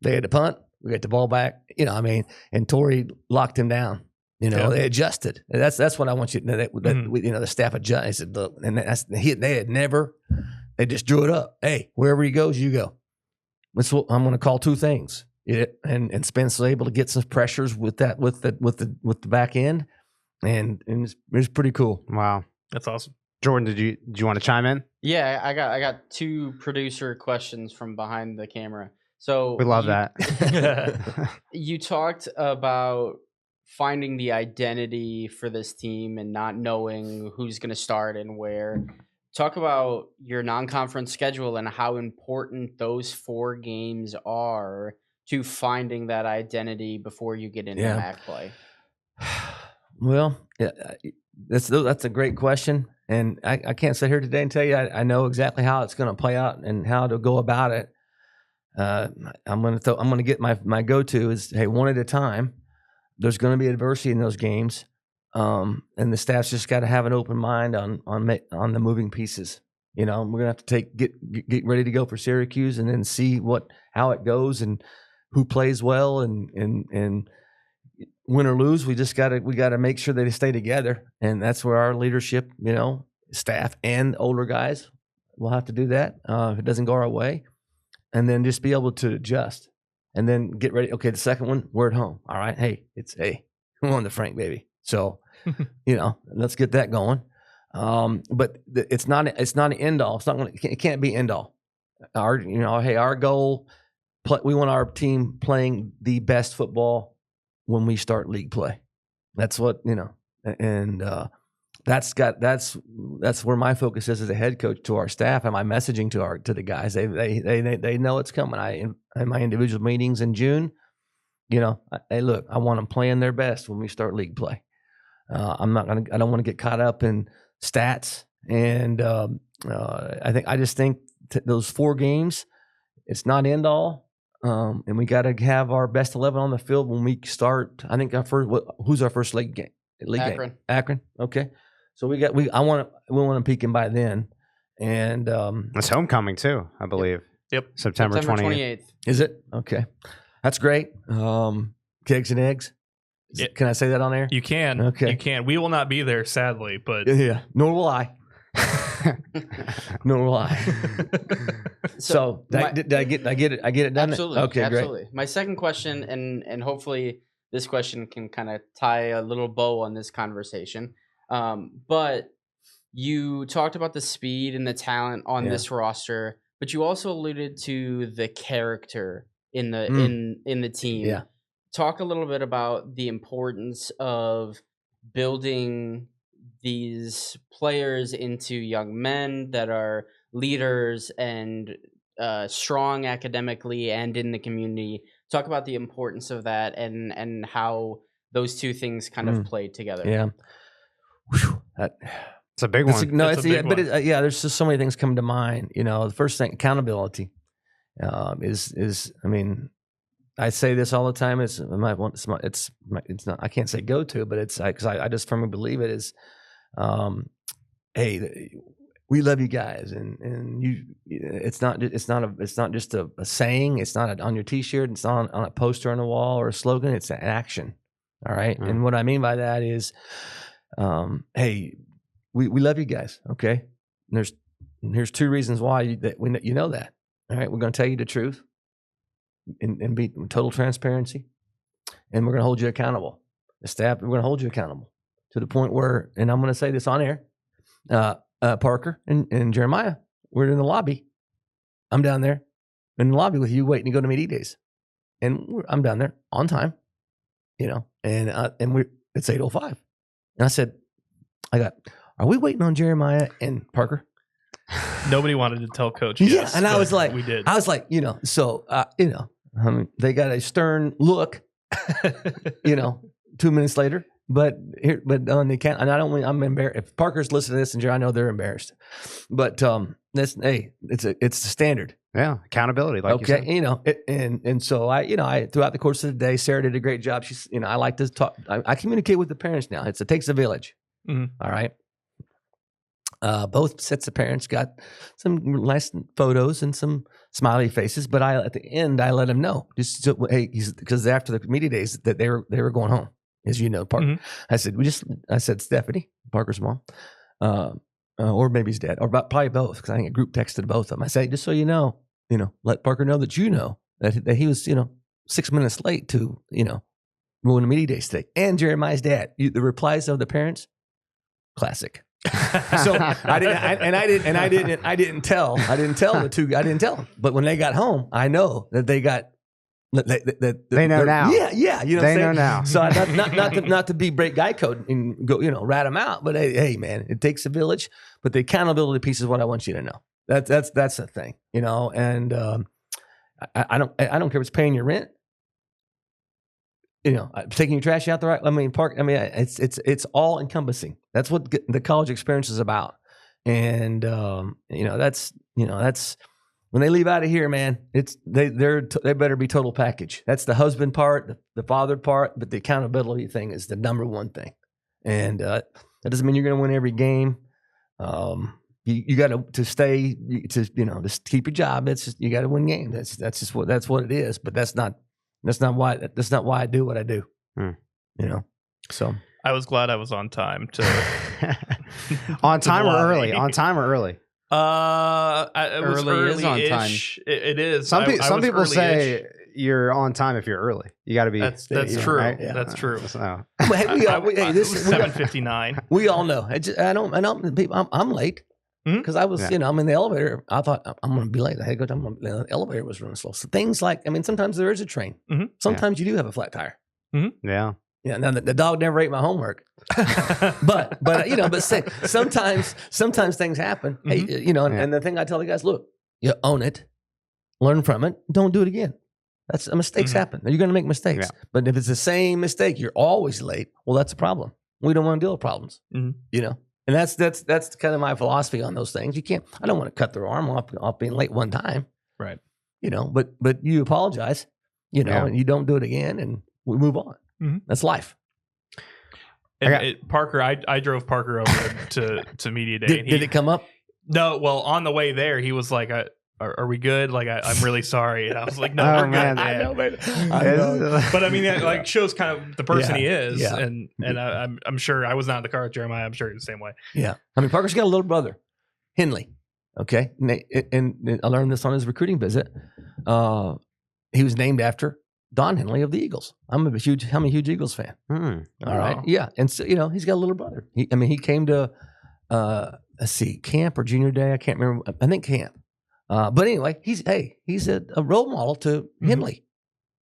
had to punt. We got the ball back. And Torrey locked him down. They adjusted. That's what I want you to know. The staff adjusted. They had never. They just drew it up. Hey, wherever he goes, you go. That's what I'm going to call two things. And Spence was able to get some pressures with that with the back end. and it's pretty cool. Wow. That's awesome. Jordan, did you want to chime in? Yeah, I got 2 producer questions from behind the camera. So We love you, that. You talked about finding the identity for this team and not knowing who's going to start and where. Talk about your non-conference schedule and how important those 4 games are to finding that identity before you get into MAC play. Well, yeah, that's a great question, and I can't sit here today and tell you I know exactly how it's going to play out and how to go about it. I'm going to get my go-to is, hey, one at a time. There's going to be adversity in those games, and the staff's just got to have an open mind on the moving pieces. You know, we're going to have to get ready to go for Syracuse, and then see how it goes and who plays well and win or lose. We got to make sure that they stay together, and that's where our leadership, you know, staff and older guys will have to do that if it doesn't go our way, and then just be able to adjust. And then get ready. Okay, the second one, we're at home. All right, hey, we're on the Frank, baby. So, you know, let's get that going. But it's not an end all. It can't be end all. Our goal. We want our team playing the best football when we start league play. That's what and that's where my focus is as a head coach to our staff and my messaging to the guys. They know it's coming. In my individual meetings in June, you know, hey, look, I want them playing their best when we start league play. I don't want to get caught up in stats, and I just think those 4 games, it's not end all, and we got to have our best 11 on the field when we start. I think who's our first league game? Akron. Akron. Okay, so we want them peaking by then, and it's homecoming too, I believe. Yep. September 28th. Is it? Okay. That's great. Kegs and eggs. Can I say that on air? You can. Okay. You can. We will not be there, sadly, but Yeah. Nor will I. Nor will I. So did I get it? I get it done? Absolutely. Okay, absolutely. great. My second question, and hopefully this question can kind of tie a little bow on this conversation. But you talked about the speed and the talent on this roster, but you also alluded to the character in the in the team. Yeah. Talk a little bit about the importance of building these players into young men that are leaders and strong academically and in the community. Talk about the importance of that and how those 2 things kind of play together. Yeah. Whew, it's a big one. There's just so many things come to mind. You know, the first thing, accountability, is. I mean, I say this all the time. It's not. I can't say go to, but it's because I just firmly believe it is. Hey, we love you guys, and you. It's not just a saying. It's not on your T-shirt. It's not on a poster on the wall or a slogan. It's an action. All right, and what I mean by that is, hey, we love you guys. Okay, and here's 2 reasons why you know that. All right, we're going to tell you the truth, and be total transparency, and we're going to hold you accountable. The staff, we're going to hold you accountable to the point where, and I'm going to say this on air, Parker and Jeremiah, we're in the lobby. I'm down there in the lobby with you waiting to go to media days, and I'm down there on time, you know, and it's 8:05, and I said, are we waiting on Jeremiah and Parker? nobody wanted to tell Coach. Yeah, and I was like, we did. I was like, you know, so they got a stern look, you know, 2 minutes later. But on the account, and I'm embarrassed. If Parker's listening to this, and I know they're embarrassed. But it's the standard. Yeah, accountability. Like okay, you said. and so I throughout the course of the day, Sarah did a great job. She's I like to talk. I communicate with the parents now. It takes a village. Mm-hmm. All right. Both sets of parents got some nice photos and some smiley faces, but at the end I let them know because after the media days that they were going home. As you know, Parker. Mm-hmm. I said Stephanie, Parker's mom, or maybe his dad, or probably both, because I think a group texted both of them. I say, just so you know, let Parker know that that he was, 6 minutes late to, when the media day steak, and Jeremiah's dad. The replies of the parents, classic. So I didn't tell the two. I didn't tell them. But when they got home, I know that they got. They know now. Yeah. You know, they know now. So not to be break guy code and go, rat them out. But hey, man, it takes a village. But the accountability piece is what I want you to know. That's the thing, And I don't care if it's paying your rent. Taking your trash out park. It's all encompassing. That's what the college experience is about. And that's when they leave out of here, man. They better be total package. That's the husband part, the father part, but the accountability thing is the number one thing. And that doesn't mean you're going to win every game. You got to stay just keep your job. You got to win games. That's what it is. But that's not why I do what I do. So I was glad I was on time on time or early? On time or early? It was Early is on time. It is. Some people say you're on time if you're early. You got to be. That's true. Right? Yeah. That's true. So. This is 7:59. We all know. I'm late because I was, I'm in the elevator. I thought I'm going to be late. I had to go down. The elevator was running slow. So things like, sometimes there is a train. Mm-hmm. Sometimes you do have a flat tire. Mm-hmm. Yeah. Yeah. Now the dog never ate my homework, but sometimes things happen. Mm-hmm. Hey, and the thing I tell the guys, look, you own it, learn from it, don't do it again. Mistakes happen. You're going to make mistakes, but if it's the same mistake, you're always late. Well, that's a problem. We don't want to deal with problems. Mm-hmm. And that's kind of my philosophy on those things. I don't want to cut their arm off being late one time. Right. But you apologize, and you don't do it again, and we move on. Mm-hmm. That's life. And Parker, I drove Parker over to media day. Did it come up? No. Well, on the way there, he was like, "Are we good? Like, I'm really sorry." And I was like, "No, we're man. good." I know, man. I know. But that shows kind of the person he is, Yeah. and I'm sure I was not in the car with Jeremiah. I'm sure he's the same way. Yeah, Parker's got a little brother, Henley. Okay, and I learned this on his recruiting visit. He was named after Don Henley of the Eagles. I'm a huge Eagles fan. All right, yeah, and so he's got a little brother. He came to camp or junior day. I can't remember. I think camp. But anyway, he's a role model to Henley,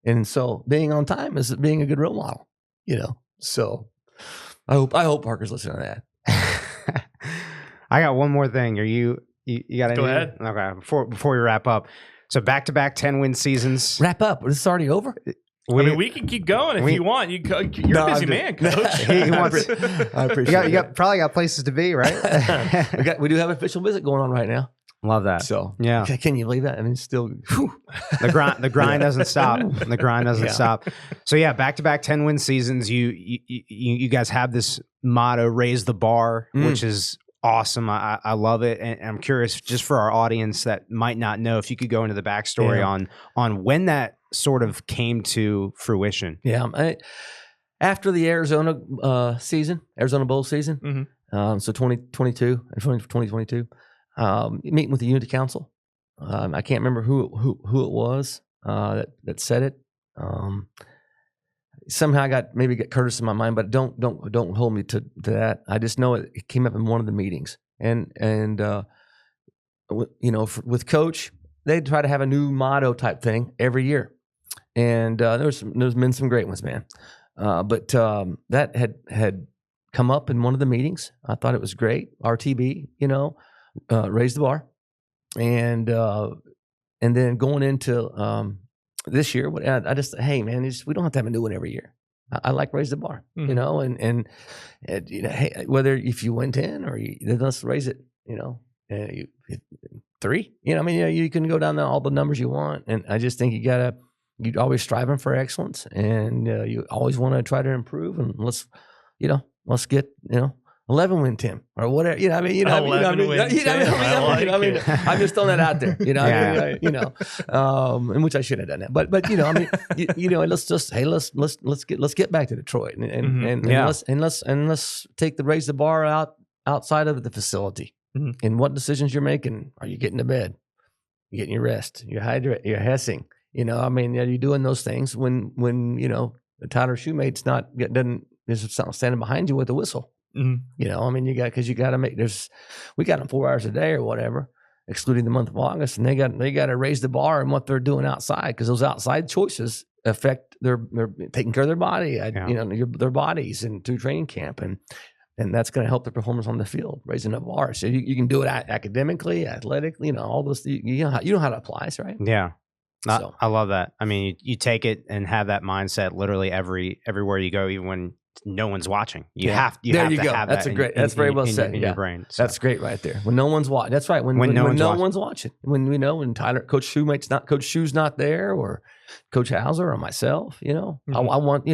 and so being on time is being a good role model. So I hope Parker's listening to that. I got one more thing. You got anything? Go ahead. Okay, before we wrap up. So back-to-back 10-win seasons. Wrap up. Is this already over? We can keep going if you want. You're a busy man, Coach. He wants. I appreciate it. You probably got places to be, right? We do have an official visit going on right now. Love that. So yeah, can you believe that? It's still the grind doesn't stop. The grind doesn't stop. So back-to-back 10-win seasons. You guys have this motto, "Raise the bar," which is awesome. I love it, and I'm curious, just for our audience that might not know, if you could go into the backstory on when that sort of came to fruition. Yeah, after the Arizona Bowl season, so 2022 and 2022, meeting with the Unity Council. I can't remember who it was that said it. Somehow I got Curtis in my mind, but don't hold me to that. I just know it came up in one of the meetings, and with Coach, they try to have a new motto type thing every year, and there's been some great ones, man. But that had come up in one of the meetings. I thought it was great. RTB, raise the bar, and then going into this year, I just, hey man, we don't have to have a new one every year. I like raise the bar, and hey, whether if you win 10 or then let's raise it, 3, you can go down all the numbers you want, and I just think you're always striving for excellence, and you always want to try to improve, and let's get 11 win Tim or whatever. I'm just throwing that out there. In which I should have done that. But let's get back to Detroit and let's take the raise the bar outside of the facility. Mm-hmm. And what decisions you're making? Are you getting to bed? You getting your rest? You're hydrating. You're hessing. Are you doing those things when The Tyler Shoemate's is standing behind you with a whistle. Mhm. You know, I mean, you got to make we got them 4 hours a day or whatever, excluding the month of August, and they got to raise the bar in what they're doing outside, because those outside choices affect they're taking care of their body, their bodies and through training camp, and that's going to help the performance on the field, raising the bar. So you can do it academically, athletically, all those. You know how it applies, right? Yeah. So. I love that. I mean, you take it and have that mindset literally everywhere you go, even when no one's watching. You have to go. have that's that. That's very well said. In your brain. So. That's great right there. When no one's watching. That's right. When no one's watching. When Coach Shoe's not there, or Coach Hauser or myself, Mm-hmm. I want,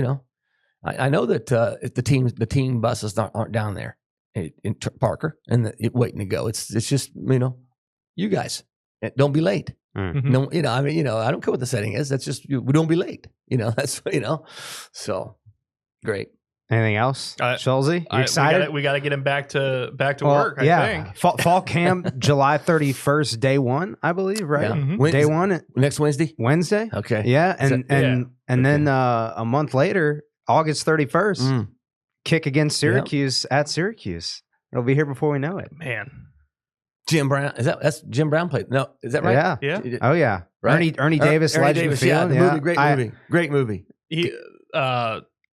I know that if the team buses aren't down there in Parker and waiting to go. It's just, you guys don't be late. Mhm. No, I don't care what the setting is. That's just, we don't be late. That's, so great. Anything else? Schulze, you excited? We got to get him back to work, I think. Fall camp, July 31st, day one, I believe, right? Yeah. Mhm. Day one. Next Wednesday? Wednesday. Okay. Yeah. And Okay. then a month later, August 31st, kick against Syracuse at Syracuse. It'll be here before we know it. Man. Jim Brown. That's Jim Brown played. No, is that right? Yeah. Yeah. Oh, yeah. Right. Ernie Davis, Ernie Legend Davis, Field. the movie, great movie.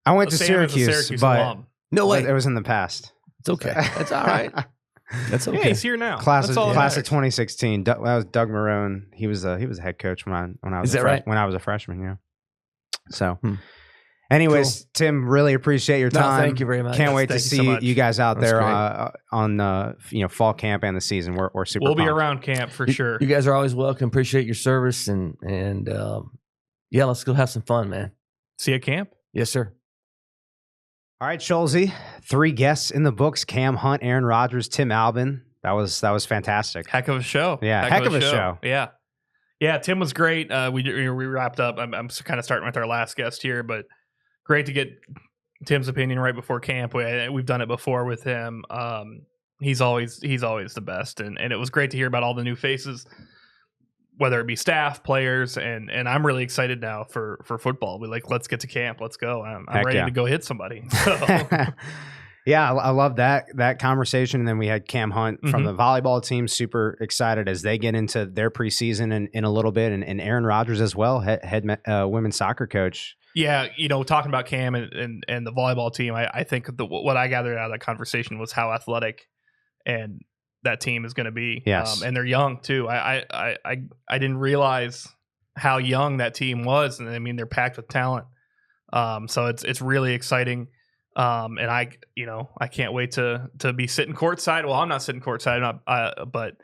I went to Sam is a Syracuse, but alum. No way. it was in the past. It's okay. That's all right. That's okay. Yeah, he's here now. Class That's of all that class of matters. 2016. That was Doug Marone. He was a head coach when I was Is that right? when I was a freshman. Yeah. So, Hmm. anyways, Tim, really appreciate your No, time. thank you very much. Can't wait to Thank you so see much. you guys out That's there great. on fall camp and the season. We're super. We'll be pumped. around camp for You- sure. You guys are always welcome. Appreciate your service and yeah, let's go have some fun, man. See you at camp. Yes, sir. All right, Schulze, 3 guests in the books: Kam Hunt, Aaron Rodgers, Tim Albin. That was fantastic. Heck of a show. Yeah, heck of a show. Yeah. Tim was great. We wrapped up. I'm kind of starting with our last guest here, but great to get Tim's opinion right before camp. We've done it before with him. He's always the best, and it was great to hear about all the new faces, whether it be staff, players, and I'm really excited now for football. Let's get to camp. Let's go. I'm Heck ready yeah. to go hit somebody. So. Yeah, I love that conversation. And then we had Kam Hunt from the volleyball team, super excited as they get into their preseason in a little bit, and Aaron Rodgers as well, head women's soccer coach. Yeah, talking about Cam and the volleyball team, I think what I gathered out of that conversation was how athletic and that team is going to be. Yes, and they're young too. I didn't realize how young that team was, and I mean they're packed with talent. So it's really exciting. And I can't wait to be sitting courtside. Well, I'm not sitting courtside, but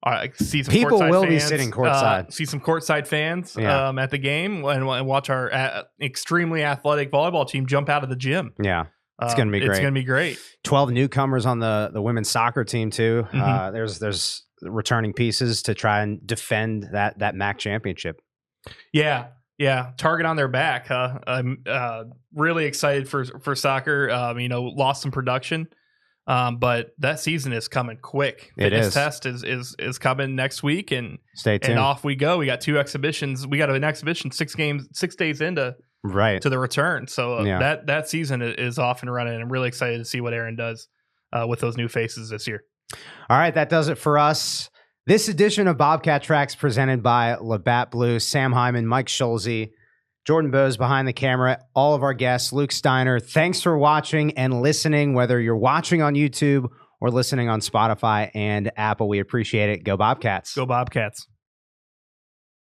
I see some people courtside will fans, be sitting courtside. See some courtside fans Yeah. at the game and watch our extremely athletic volleyball team jump out of the gym. Yeah, it's going to be great. It's going to be great. 12 newcomers on the women's soccer team too. Mhm. There's returning pieces to try and defend that MAC championship. Yeah. Target on their back. I'm really excited for soccer. Lost some production, but that season is coming quick. It Fitness is. test is coming next week, and Stay tuned. and off we go. We got 2 exhibitions. We got an exhibition 6 days into Right. to the return. So Yeah. that season is off and running. I'm really excited to see what Aaron does with those new faces this year. All right, that does it for us. This edition of Bobcat Tracks presented by Labatt Blue, Sam Hyman, Mike Schulze, Jordan Bose behind the camera, all of our guests, Luke Steiner. Thanks for watching and listening, whether you're watching on YouTube or listening on Spotify and Apple. We appreciate it. Go Bobcats. Go Bobcats.